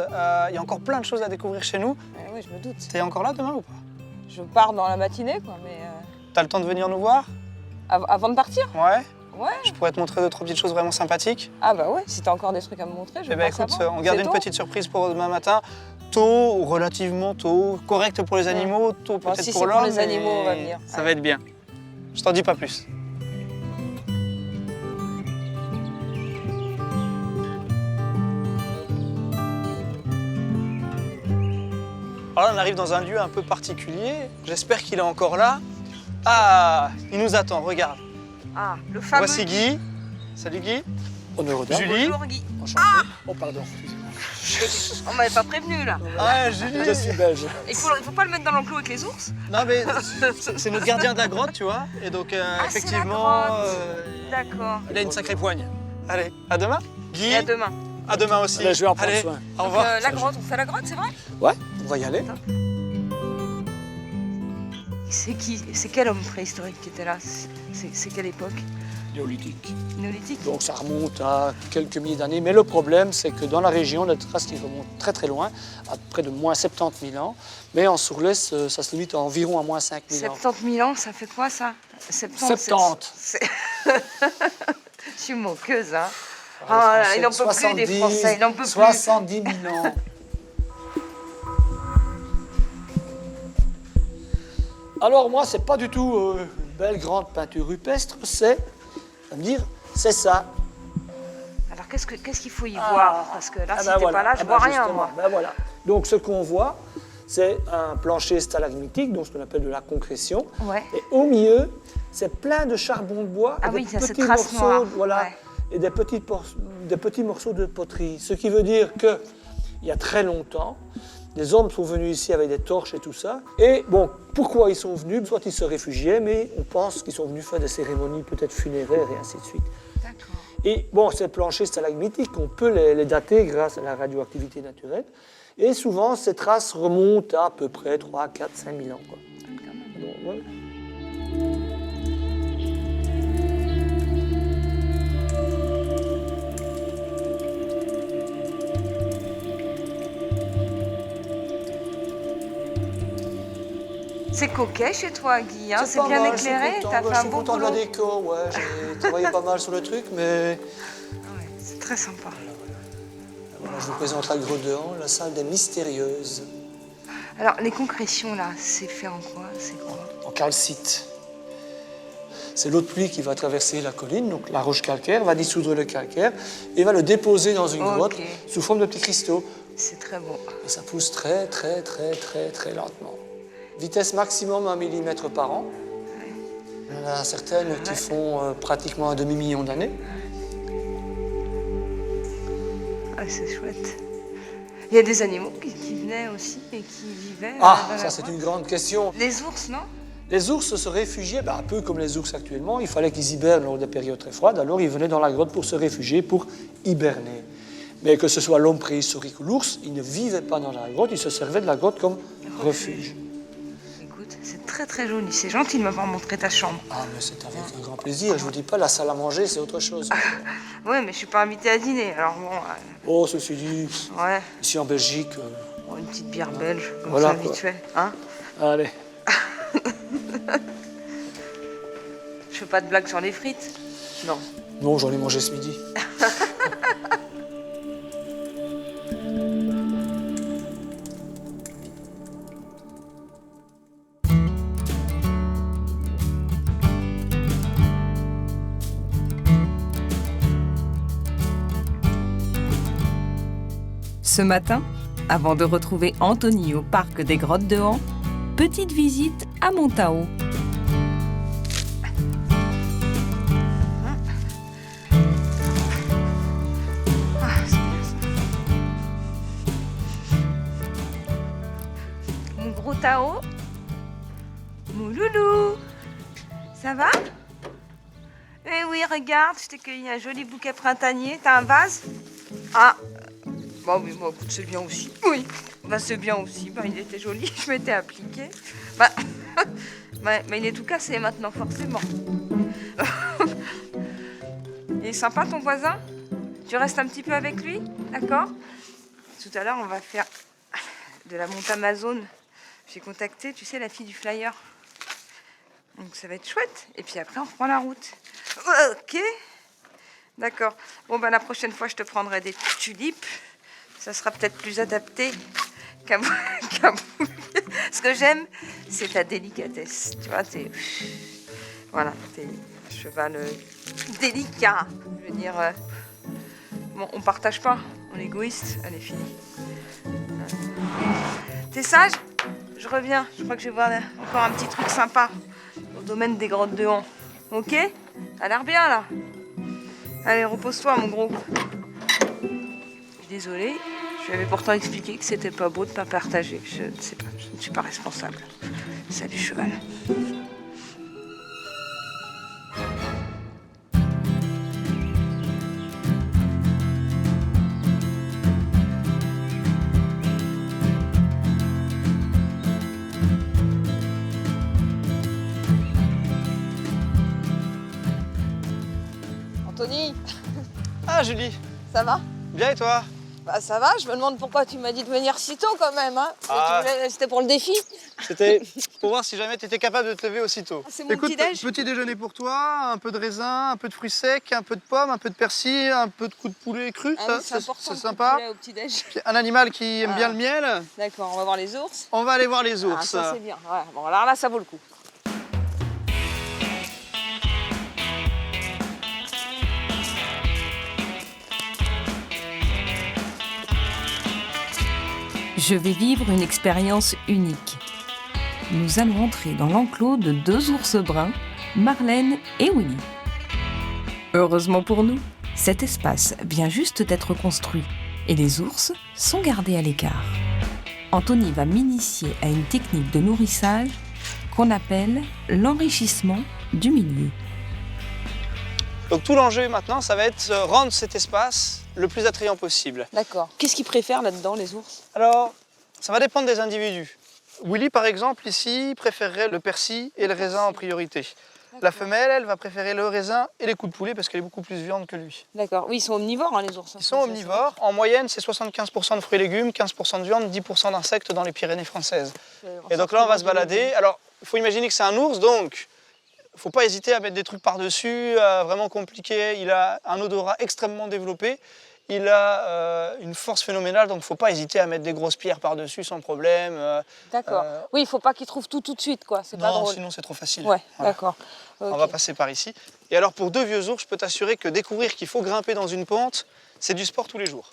Il y a encore plein de choses à découvrir chez nous. Oui, je me doute. T'es encore là demain ou pas? Je pars dans la matinée, quoi, mais... T'as le temps de venir nous voir? Avant de partir? Ouais. Ouais. Je pourrais te montrer 2 ou 3 petites choses vraiment sympathiques. Ah bah ouais, si t'as encore des trucs à me montrer, je Eh vais ben pas écoute, savoir. on garde C'est une tôt. petite surprise pour demain matin. Tôt, ou relativement tôt, correct pour les animaux, tôt Bon, peut-être si pour c'est l'homme. pour les mais animaux, on va venir. Ça va être bien. Je t'en dis pas plus. Alors là, on arrive dans un lieu un peu particulier. J'espère qu'il est encore là. Ah, il nous attend, regarde. Ah, le fameux... Voici Guy. Salut Guy. Honneur aux dames. Julie. Bonjour, Guy. Enchanté. Oh, pardon. On m'avait pas prévenu, là. Ah, Julie. Je suis belge. Il faut pas le mettre dans l'enclos avec les ours. Non mais c'est notre gardien de la grotte, tu vois. Et donc c'est la effectivement, grotte. D'accord. il a une sacrée poigne. Allez, à demain. Guy, Et à demain. à demain aussi. Allez, je vais en prendre Allez, soin. au Donc, revoir. la grotte, on fait la grotte, c'est vrai? Ouais, on va y aller. C'est qui? C'est quel homme préhistorique qui était là? C'est quelle époque? Néolithique. Néolithique? Donc ça remonte à quelques milliers d'années. Mais le problème, c'est que dans la région, on a des traces qui remontent très très loin, à près de moins 70 000 ans. Mais en Sourlès, ça se limite à environ à moins 5 000 ans. 70 000 ans, ça fait quoi ça? 70. Je suis moqueuse, hein. Ah, il n'en peut plus des Français, il n'en peut plus. 70 000 ans. Alors moi, c'est pas du tout une belle grande peinture rupestre, c'est, on va me dire, c'est ça. Alors qu'est-ce qu'il faut y voir? Parce que là, si ben t'es voilà. pas là, je Ah vois ben rien, justement, moi. ben voilà. Donc ce qu'on voit, c'est un plancher stalagmitique, donc ce qu'on appelle de la concrétion. Ouais. Et au milieu, c'est plein de charbon de bois Ah et oui, des il y a cette petits trace morceaux, noire. voilà, Ouais. et des petits morceaux de poterie. Ce qui veut dire que il y a très longtemps, des hommes sont venus ici avec des torches et tout ça. Et bon, pourquoi ils sont venus? Soit ils se réfugiaient, mais on pense qu'ils sont venus faire des cérémonies peut-être funéraires et ainsi de suite. D'accord. Et bon, ces planchers stalagmitiques, on peut les dater grâce à la radioactivité naturelle. Et souvent, ces traces remontent à peu près 3, 4, 5 000 ans. Quoi. Donc, voilà. C'est coquet chez toi, Guy, hein? C'est pas bien mal, je suis éclairé, content, t'as ouais, fait je un suis beau content de la boulot. déco, ouais, j'ai travaillé pas mal sur le truc, mais Ouais, c'est très sympa. voilà, je vous présente la grotte de Han, la salle des mystérieuses, Alors, les concrétions, là, c'est fait en quoi? C'est quoi? en calcite. C'est l'eau de pluie qui va traverser la colline, donc la roche calcaire va dissoudre le calcaire et va le déposer dans une Ok. grotte sous forme de petits cristaux. C'est très beau. Et ça pousse très, très, très, très, très lentement. Vitesse maximum 1 mm par an. Il y en a certaines qui font pratiquement un demi-million d'années. Ah, c'est chouette. Il y a des animaux qui venaient aussi et qui vivaient Ah, dans la ça c'est grotte. une grande question. Les ours, non? Les ours se réfugiaient, un peu comme les ours actuellement. Il fallait qu'ils hibernent lors des périodes très froides. Alors ils venaient dans la grotte pour se réfugier, pour hiberner. Mais que ce soit l'homme préhistorique ou l'ours, ils ne vivaient pas dans la grotte, ils se servaient de la grotte comme refuge. Écoute, c'est très très joli. C'est gentil de m'avoir montré ta chambre. Ah, mais c'est avec un grand plaisir. Je vous dis pas, la salle à manger, c'est autre chose. Ouais, mais je suis pas invitée à dîner. Alors bon, Oh, ceci dit, ouais, ici en Belgique, bon, une petite bière belge, comme Voilà, ça, quoi. vite fait. Hein? allez. Je fais pas de blagues sur les frites. Non. Non, j'en ai mangé ce midi. Ce matin, avant de retrouver Anthony au parc des Grottes de Han, petite visite à Montao. Tao. Mon loulou. Ça va? Eh oui, regarde, je t'ai cueilli un joli bouquet printanier. T'as un vase? Ah. Bon, mais bon, écoute, c'est bien aussi. Oui. Bah, c'est bien aussi. Bah, il était joli, je m'étais appliquée. Bah, mais il est tout cassé maintenant, forcément. Il est sympa, ton voisin? Tu restes un petit peu avec lui, d'accord? Tout à l'heure, on va faire de la monte Amazon. J'ai contacté, tu sais, la fille du flyer. Donc ça va être chouette. Et puis après, on reprend la route. Ok. D'accord. Bon, ben la prochaine fois, je te prendrai des tulipes. Ça sera peut-être plus adapté qu'un bouquet. Ce que j'aime, c'est ta délicatesse. Tu vois, voilà, t'es un cheval délicat. Je veux dire, bon, on partage pas. On est égoïste. Allez, fini. T'es sage? Je reviens. Je crois que je vais voir encore un petit truc sympa au domaine des grottes de Han. Ok? T'as l'air bien là. Allez, repose-toi, mon gros. Je suis désolée. Je lui avais pourtant expliqué que c'était pas beau de pas partager. Je ne sais pas. Je ne suis pas responsable. Salut, cheval. Anthony, Ah, Julie, ça va? bien et toi? Bah ça va, je me demande pourquoi tu m'as dit de venir si tôt quand même, hein? Ah. C'était pour le défi? C'était pour voir si jamais tu étais capable de te lever aussitôt. C'est mon Écoute, petit-déj. petit déjeuner pour toi, un peu de raisin, un peu de fruits secs, un peu de pommes, un peu de persil, un peu de coups de poulet cru. Ah Ça, oui, c'est important, c'est le sympa. poulet au petit-déj. Puis un animal qui aime bien le miel. D'accord, on va voir les ours. On va aller voir les Ah, ours. ça c'est bien. Ouais. Bon alors là, ça vaut le coup. Je vais vivre une expérience unique. Nous allons entrer dans l'enclos de 2 ours bruns, Marlène et Willy. Heureusement pour nous, cet espace vient juste d'être construit et les ours sont gardés à l'écart. Anthony va m'initier à une technique de nourrissage qu'on appelle l'enrichissement du milieu. Donc tout l'enjeu maintenant, ça va être rendre cet espace le plus attrayant possible. D'accord. Qu'est-ce qu'ils préfèrent là-dedans, les ours? Alors, ça va dépendre des individus. Willy, par exemple, ici, préférerait le persil et le raisin en priorité. La femelle, elle, va préférer le raisin et les coups de poulet parce qu'elle est beaucoup plus viande que lui. D'accord. Oui, ils sont omnivores, hein, les ours. Ils sont omnivores. En moyenne, c'est 75% de fruits et légumes, 15% de viande, 10% d'insectes dans les Pyrénées françaises. Et donc là, on va se balader. Alors, il faut imaginer que c'est un ours, donc il ne faut pas hésiter à mettre des trucs par-dessus, vraiment compliqués. Il a un odorat extrêmement développé. Il a une force phénoménale, donc il ne faut pas hésiter à mettre des grosses pierres par-dessus sans problème. D'accord. Oui, il ne faut pas qu'ils trouvent tout de suite, quoi. C'est pas Non, drôle. sinon c'est trop facile. Ouais, Voilà. d'accord. On Ok. va passer par ici. Et alors pour 2 vieux ours, je peux t'assurer que découvrir qu'il faut grimper dans une pente, c'est du sport tous les jours.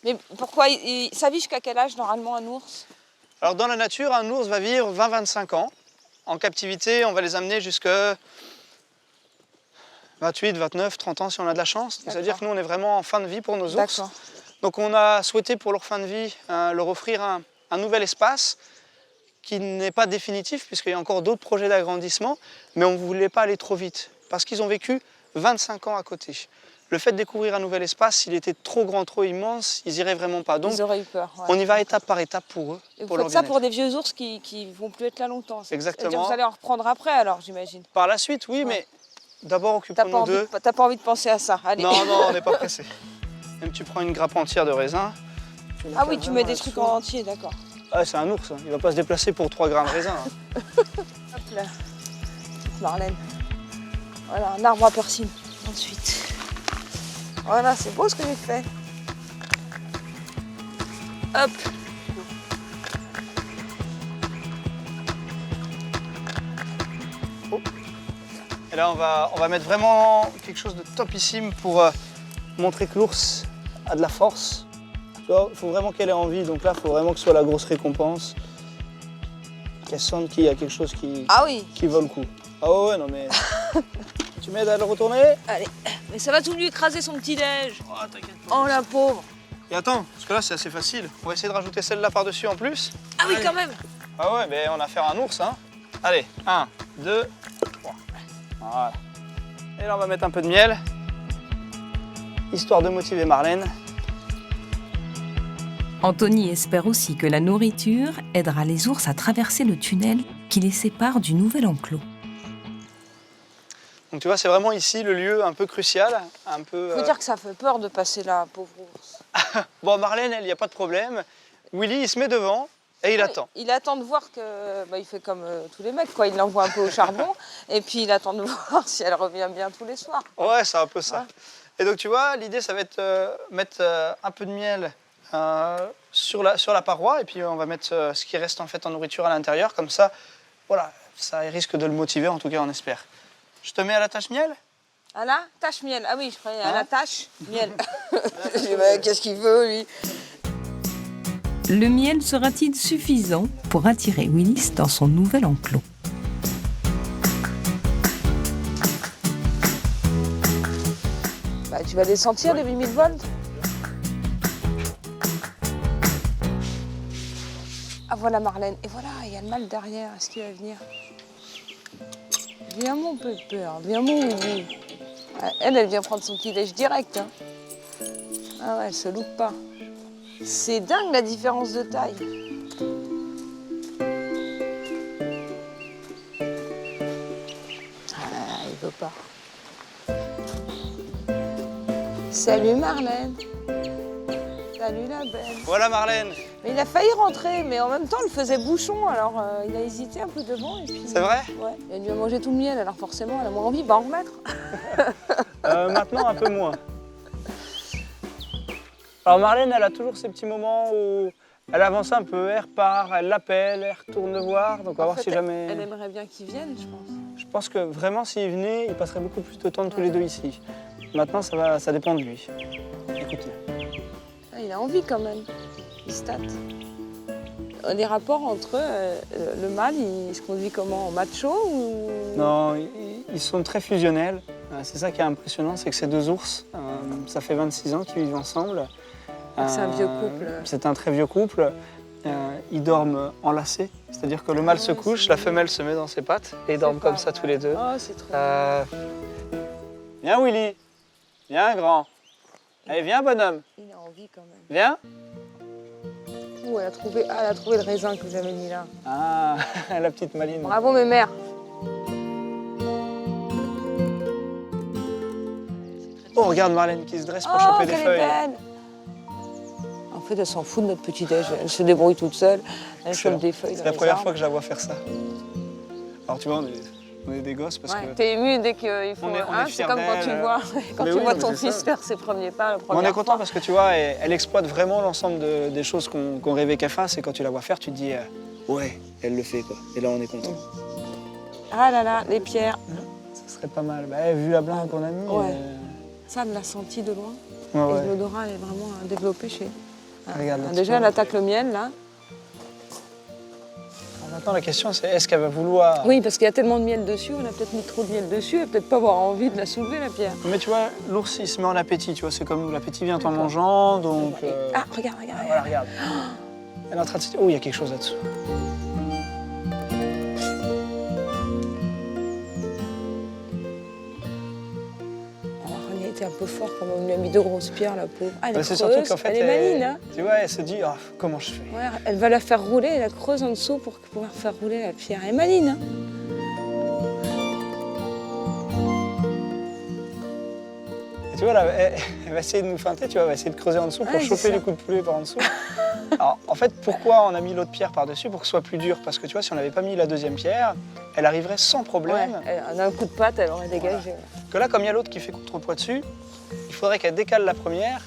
Mais pourquoi ça vit jusqu'à quel âge normalement un ours? Alors dans la nature, un ours va vivre 20-25 ans. En captivité, on va les amener jusqu'à 28, 29, 30 ans si on a de la chance. C'est-à-dire que nous, on est vraiment en fin de vie pour nos ours. D'accord. Donc on a souhaité pour leur fin de vie leur offrir un nouvel espace qui n'est pas définitif puisqu'il y a encore d'autres projets d'agrandissement, mais on ne voulait pas aller trop vite parce qu'ils ont vécu 25 ans à côté. Le fait de découvrir un nouvel espace, s'il était trop grand, trop immense, ils n'iraient vraiment pas. Donc Ils auraient eu peur. Ouais. on y va étape par étape pour eux, Et vous pour faites leur ça bien-être. pour des vieux ours qui vont plus être là longtemps. Exactement. C'est-à-dire que vous allez en reprendre après alors, j'imagine. Par la suite, oui, mais d'abord occupons-nous d'eux. T'as pas envie de penser à ça. Allez. Non, on n'est pas pressé. Même tu prends une grappe entière de raisin. Ah oui, tu mets des trucs en entier, d'accord. Ah, c'est un ours, hein. Il va pas se déplacer pour 3 grammes de raisin. hein. Hop là. Petite Marlène. Voilà, un arbre à persil. Ensuite. Voilà, c'est beau ce que j'ai fait. Hop. Et là, on va mettre vraiment quelque chose de topissime pour montrer que l'ours a de la force. Il faut vraiment qu'elle ait envie, donc là, il faut vraiment que ce soit la grosse récompense. Qu'elle sente qu'il y a quelque chose qui vaut le coup. Ah ouais, non mais... Tu m'aides à le retourner? Allez. Mais ça va tout lui écraser son petit-déj. Oh, t'inquiète pas. Oh la pauvre. Et attends, parce que là, c'est assez facile. On va essayer de rajouter celle-là par-dessus en plus. Ah oui, quand même. Ah ouais, mais on a affaire à un ours, hein. Allez, 1, 2, 3. Voilà. Et là, on va mettre un peu de miel, histoire de motiver Marlène. Anthony espère aussi que la nourriture aidera les ours à traverser le tunnel qui les sépare du nouvel enclos. Donc tu vois, c'est vraiment ici le lieu un peu crucial, un peu... Faut dire que ça fait peur de passer là, pauvre ours. Bon, Marlène, elle, il n'y a pas de problème. Willy, il se met devant et il attend. Il attend de voir que... Bah, il fait comme tous les mecs, quoi. Il l'envoie un peu au charbon et puis il attend de voir si elle revient bien tous les soirs. Ouais, c'est un peu ça. Ouais. Et donc tu vois, l'idée, ça va être mettre un peu de miel sur la paroi et puis on va mettre ce qui reste en fait en nourriture à l'intérieur. Comme ça, voilà, ça risque de le motiver, en tout cas, on espère. Je te mets à la tâche miel? À la tâche miel. Ah oui, je croyais à la Hein tâche miel. Je dis, mais qu'est-ce qu'il veut, lui? Le miel sera-t-il suffisant pour attirer Willis dans son nouvel enclos? Bah, tu vas les sentir, les 8000 volts? Ah, voilà Marlène. Et voilà, il y a le mâle derrière. Est-ce qu'il va venir? Viens, mon pépère. Viens, mon Willy. Elle vient prendre son petit-déj direct. Hein. Ah ouais, elle se loupe pas. C'est dingue la différence de taille. Ah, il veut pas. Salut Marlène. Salut la belle. Voilà Marlène. Mais il a failli rentrer, mais en même temps, il faisait bouchon, alors il a hésité un peu devant. Et puis, C'est vrai? Ouais. Elle lui a mangé tout le miel, alors forcément, elle a moins envie, va en remettre. Maintenant, un peu moins. Alors Marlène, elle a toujours ces petits moments où elle avance un peu, elle repart, elle l'appelle, elle retourne le voir. Donc on va voir si jamais... Elle aimerait bien qu'il vienne, je pense. Je pense que vraiment, s'il venait, il passerait beaucoup plus de temps tous les deux ici. Maintenant, ça dépend de lui. Écoutez. Ah, il a envie quand même. Il se tâte. Les rapports entre le mâle, il se conduit comment? En macho ou... Non, ils sont très fusionnels. C'est ça qui est impressionnant, c'est que ces deux ours, ça fait 26 ans qu'ils vivent ensemble. C'est un vieux couple. C'est un très vieux couple. Ils dorment enlacés, c'est-à-dire que le mâle se couche, la femelle se met dans ses pattes et ils dorment comme ça tous les deux. Oh, c'est trop Viens Willy, viens grand. Allez, viens bonhomme, Il a envie quand même. viens. Oh, elle a trouvé le raisin que j'avais mis là. Ah, la petite Maline. Bravo mes mères. Oh, regarde Marlène qui se dresse pour Oh, choper des qu'elle est feuilles. belle. En fait, elle s'en fout de notre petit-déj. Elle se débrouille toute seule. Elle chope Excellent. des feuilles. C'est dans la les première arbres. fois que je la vois faire ça. Alors tu vois, on est des gosses parce Ouais, que... t'es ému dès qu'ils font On est c'est fiers comme quand tu d'elle. vois, Mais oui, mais ton c'est fils ça. faire ses premiers pas la Mais première on est content fois. parce que tu vois, elle exploite vraiment l'ensemble des choses qu'on rêvait qu'elle fasse et quand tu la vois faire, tu te dis ouais, elle le fait quoi. Et là, on est content. Ah là là, les pierres. Ça serait pas mal. Bah, vu la blanc qu'on a mis. Ouais. Ça, elle l'a senti de loin. Ouais, Et l'odorat, elle est vraiment développée chez. Regarde, là, tu Déjà, vois. elle attaque le miel là. Alors, maintenant, la question, c'est est-ce qu'elle va vouloir... Oui, parce qu'il y a tellement de miel dessus, on a peut-être mis trop de miel dessus, et peut-être pas avoir envie de la soulever la pierre. Mais tu vois, l'ours, il se met en appétit, tu vois. C'est comme nous, l'appétit vient en mangeant, donc... Ah, regarde, regarde, Voilà, regarde. regarde. Elle est en train de se dire, oh, il y a quelque chose là-dessous. Alors, elle a été un peu forte quand même, on lui a mis 2 grosses pierres, la pauvre. Ah, elle est C'est creuse, surtout qu'en fait, elle est maligne, hein. tu vois, elle se dit, oh, comment je fais? Ouais, elle va la faire rouler, elle la creuse en dessous pour pouvoir faire rouler la pierre. Elle est maligne, hein. Et tu vois, là, elle va essayer de nous feinter, tu vois, elle va essayer de creuser en dessous pour Ouais, c'est choper ça. les coups de poulet par en dessous. Alors, en fait, pourquoi on a mis l'autre pierre par-dessus? Pour que ce soit plus dur. Parce que tu vois, si on n'avait pas mis la deuxième pierre, elle arriverait sans problème. Ouais, en un coup de patte, elle aurait dégagé. Que là, comme il y a l'autre qui fait contrepoids dessus, il faudrait qu'elle décale la première.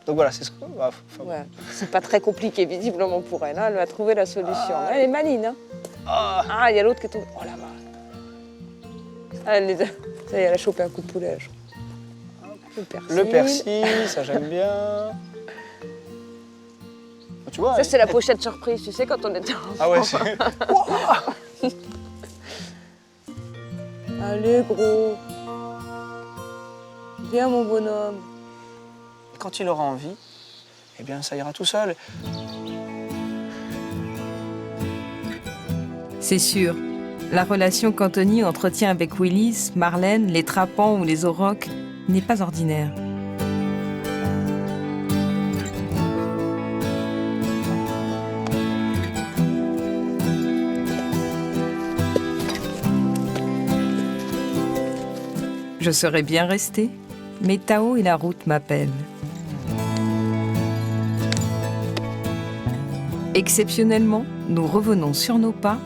Donc voilà, c'est ce que... bah, Ouais. C'est pas très compliqué, visiblement, pour elle. Hein. Elle va trouver la solution. Elle est maligne, hein. Ah, il y a l'autre qui est tombé. Oh là-bas. Ah, ça y est, elle a chopé un coup de poulet, je crois. Le persil, ça j'aime bien. Tu vois, Ça, c'est la pochette surprise, tu sais, quand on était enfant. Ah ouais, c'est... Allez, gros. Viens, mon bonhomme. Quand il aura envie, eh bien, ça ira tout seul. C'est sûr, la relation qu'Anthony entretient avec Willis, Marlène, les Trapans ou les Aurochs n'est pas ordinaire. Je serais bien restée, mais Tao et la route m'appellent. Exceptionnellement, nous revenons sur nos pas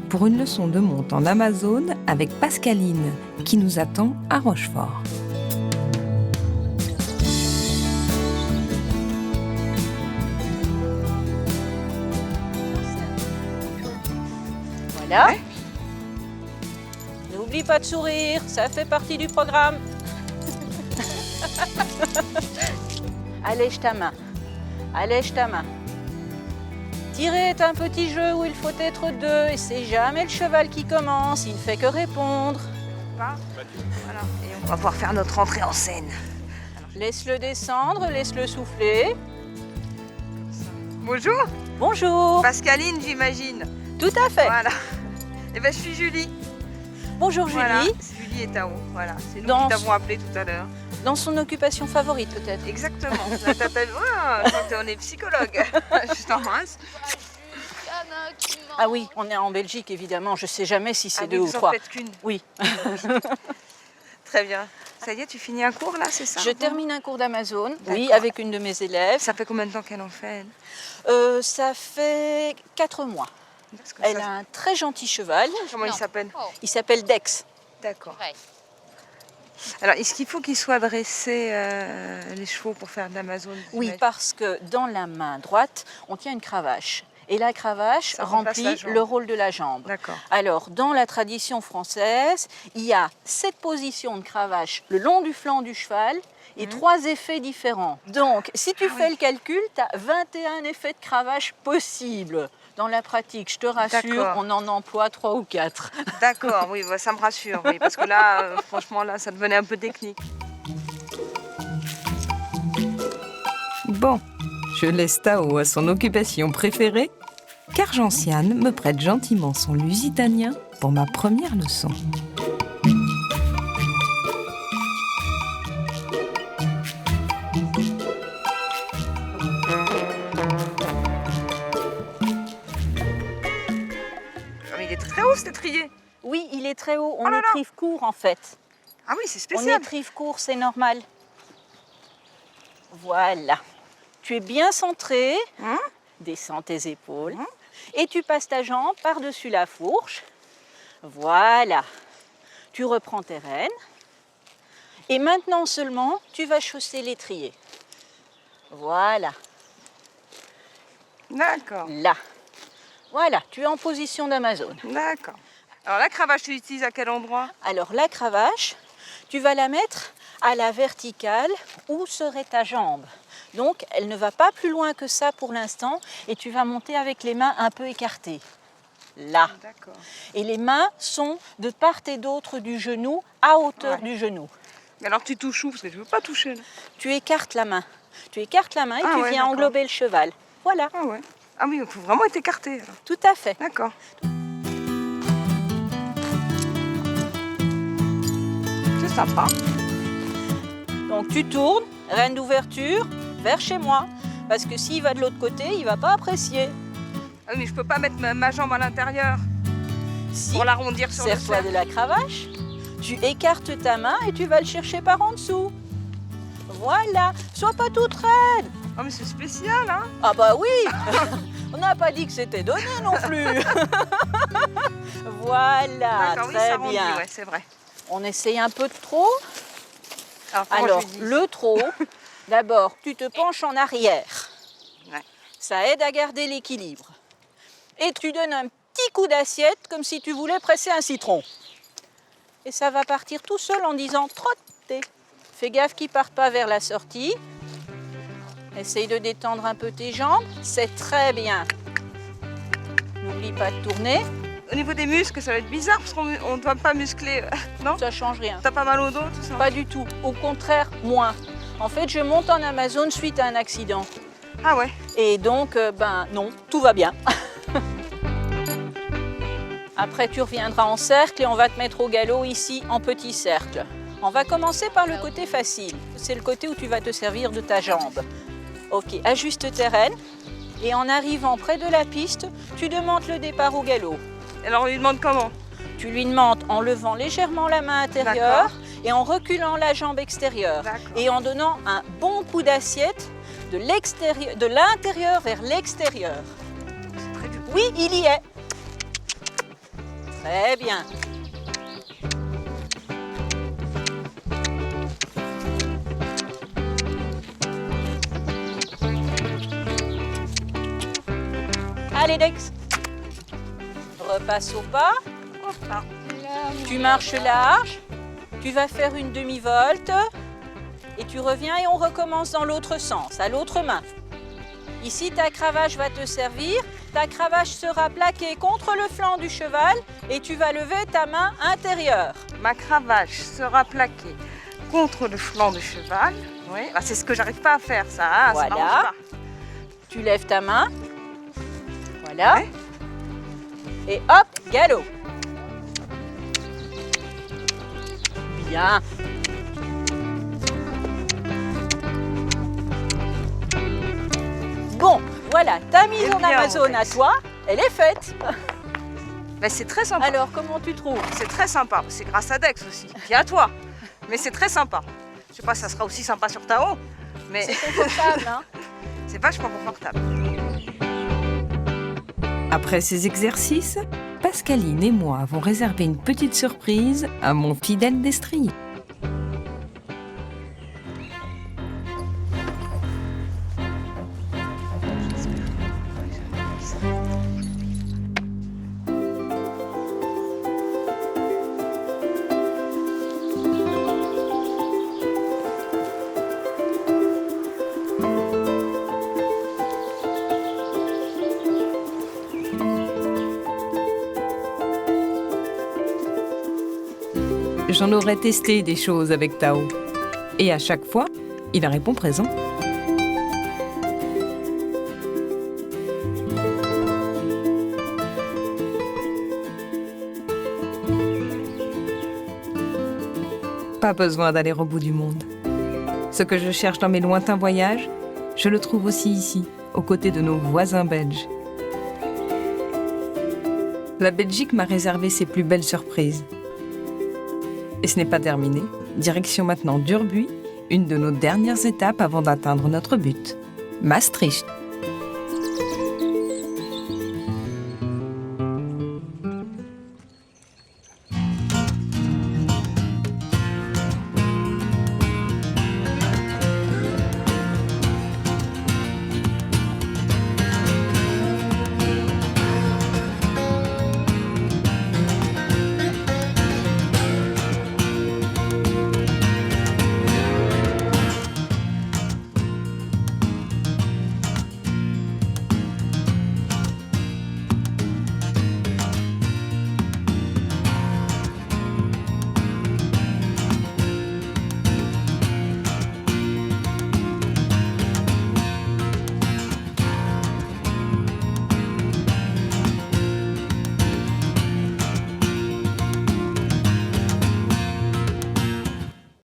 pour une leçon de monte en Amazone avec Pascaline, qui nous attend à Rochefort. Voilà. Ouais. N'oublie pas de sourire, ça fait partie du programme. Allège ta main. Allège ta main. Tirer est un petit jeu où il faut être deux et c'est jamais le cheval qui commence, il ne fait que répondre. Voilà. Et on va pouvoir faire notre entrée en scène. Laisse-le descendre, laisse-le souffler. Bonjour. Bonjour. Pascaline, j'imagine. Tout à fait. Voilà. Et ben je suis Julie. Bonjour Julie. Voilà, Julie et Tao. Voilà, c'est nous qui t'avons appelé tout à l'heure. Dans son occupation favorite peut-être. Exactement. On est psychologue. Je t'embrasse. Ah oui, on est en Belgique évidemment. Je sais jamais si c'est deux ou trois. Vous en faites qu'une. Oui. Très bien. Ça y est, tu finis un cours là, c'est ça? Je termine un cours d'Amazone, oui, avec une de mes élèves. Ça fait combien de temps qu'elle en fait ça fait 4 mois. Elle a un très gentil cheval. Comment il s'appelle? Il s'appelle Dex. D'accord. Ouais. Alors, est-ce qu'il faut qu'il soit dressé les chevaux pour faire de l'Amazone? Oui, parce que dans la main droite, on tient une cravache. Et la cravache remplit le rôle de la jambe. D'accord. Alors, dans la tradition française, il y a 7 positions de cravache le long du flanc du cheval et 3 effets différents. Donc, si tu fais le calcul, tu as 21 effets de cravache possibles. Dans la pratique, je te rassure, on en emploie 3 ou 4. D'accord, oui, bah, ça me rassure, oui, parce que là, franchement, là, ça devenait un peu technique. Bon, je laisse Tao à son occupation préférée, car Gentiane me prête gentiment son lusitanien pour ma première leçon. Il est très haut, cet étrier. Oui, il est très haut. On étrive court, en fait. Ah oui, c'est spécial. On étrive court, c'est normal. Voilà. Tu es bien centré. Descends tes épaules. Et tu passes ta jambe par-dessus la fourche. Voilà. Tu reprends tes rênes. Et maintenant seulement, tu vas chausser l'étrier. Voilà. D'accord. Là. Voilà, tu es en position d'Amazone. D'accord. Alors la cravache, tu l'utilises à quel endroit? Alors la cravache, tu vas la mettre à la verticale où serait ta jambe. Donc elle ne va pas plus loin que ça pour l'instant et tu vas monter avec les mains un peu écartées. Là. D'accord. Et les mains sont de part et d'autre du genou, à hauteur du genou. Mais alors tu touches où? Parce que tu ne veux pas toucher. Là. Tu écartes la main. Tu écartes la main et tu viens englober le cheval. Voilà. Ah ouais. Ah oui, il faut vraiment être écarté. Alors. Tout à fait. D'accord. C'est sympa. Donc tu tournes, reine d'ouverture, vers chez moi. Parce que s'il va de l'autre côté, il ne va pas apprécier. Ah oui, mais je ne peux pas mettre ma jambe à l'intérieur pour l'arrondir sur le cercle. Serre-toi de la cravache, tu écartes ta main et tu vas le chercher par en dessous. Voilà, sois pas toute raide. Ah mais c'est spécial, hein? Ah bah oui. On n'a pas dit que c'était donné non plus. Voilà, très bien. Ouais, c'est vrai. On essaye un peu de trop. Alors le trop, d'abord, tu te penches en arrière. Ouais. Ça aide à garder l'équilibre. Et tu donnes un petit coup d'assiette comme si tu voulais presser un citron. Et ça va partir tout seul en disant trotter. Fais gaffe qu'il ne parte pas vers la sortie. Essaye de détendre un peu tes jambes, c'est très bien. N'oublie pas de tourner. Au niveau des muscles, ça va être bizarre parce qu'on ne doit pas muscler, non? Ça change rien. T'as pas mal au dos, tout ça? Pas du tout. Au contraire, moins. En fait, je monte en Amazone suite à un accident. Ah ouais? Et donc, non, tout va bien. Après, tu reviendras en cercle et on va te mettre au galop ici en petit cercle. On va commencer par le côté facile. C'est le côté où tu vas te servir de ta jambe. Ok, ajuste tes rênes et en arrivant près de la piste, tu demandes le départ au galop. Alors on lui demande comment? Tu lui demandes en levant légèrement la main intérieure et en reculant la jambe extérieure et en donnant un bon coup d'assiette de l'intérieur vers l'extérieur. Oui, il y est. Très bien. Allez, Dex. Repasse au pas. Tu marches large. Tu vas faire une demi-volte. Et tu reviens et on recommence dans l'autre sens, à l'autre main. Ici, ta cravache va te servir. Ta cravache sera plaquée contre le flanc du cheval et tu vas lever ta main intérieure. Ma cravache sera plaquée contre le flanc du cheval. Oui, bah, c'est ce que j'arrive pas à faire, ça. Hein, ça m'arrange Voilà. pas. Tu lèves ta main. Voilà. Ouais. Et hop, galop. Bien. Bon, voilà, ta mise Eh en bien, Amazone à toi, elle est faite. Bah, c'est très sympa. Alors, comment tu trouves? C'est très sympa. C'est grâce à Dex aussi. Puis à toi. Mais c'est très sympa. Je sais pas si ça sera aussi sympa sur Tao, mais C'est confortable, hein? c'est vachement confortable. Après ces exercices, Pascaline et moi avons réservé une petite surprise à mon fidèle destrier. J'en aurais testé des choses avec Tao. Et à chaque fois, il répond présent. Pas besoin d'aller au bout du monde. Ce que je cherche dans mes lointains voyages, je le trouve aussi ici, aux côtés de nos voisins belges. La Belgique m'a réservé ses plus belles surprises. Et ce n'est pas terminé. Direction maintenant d'Urbuy, une de nos dernières étapes avant d'atteindre notre but, Maastricht.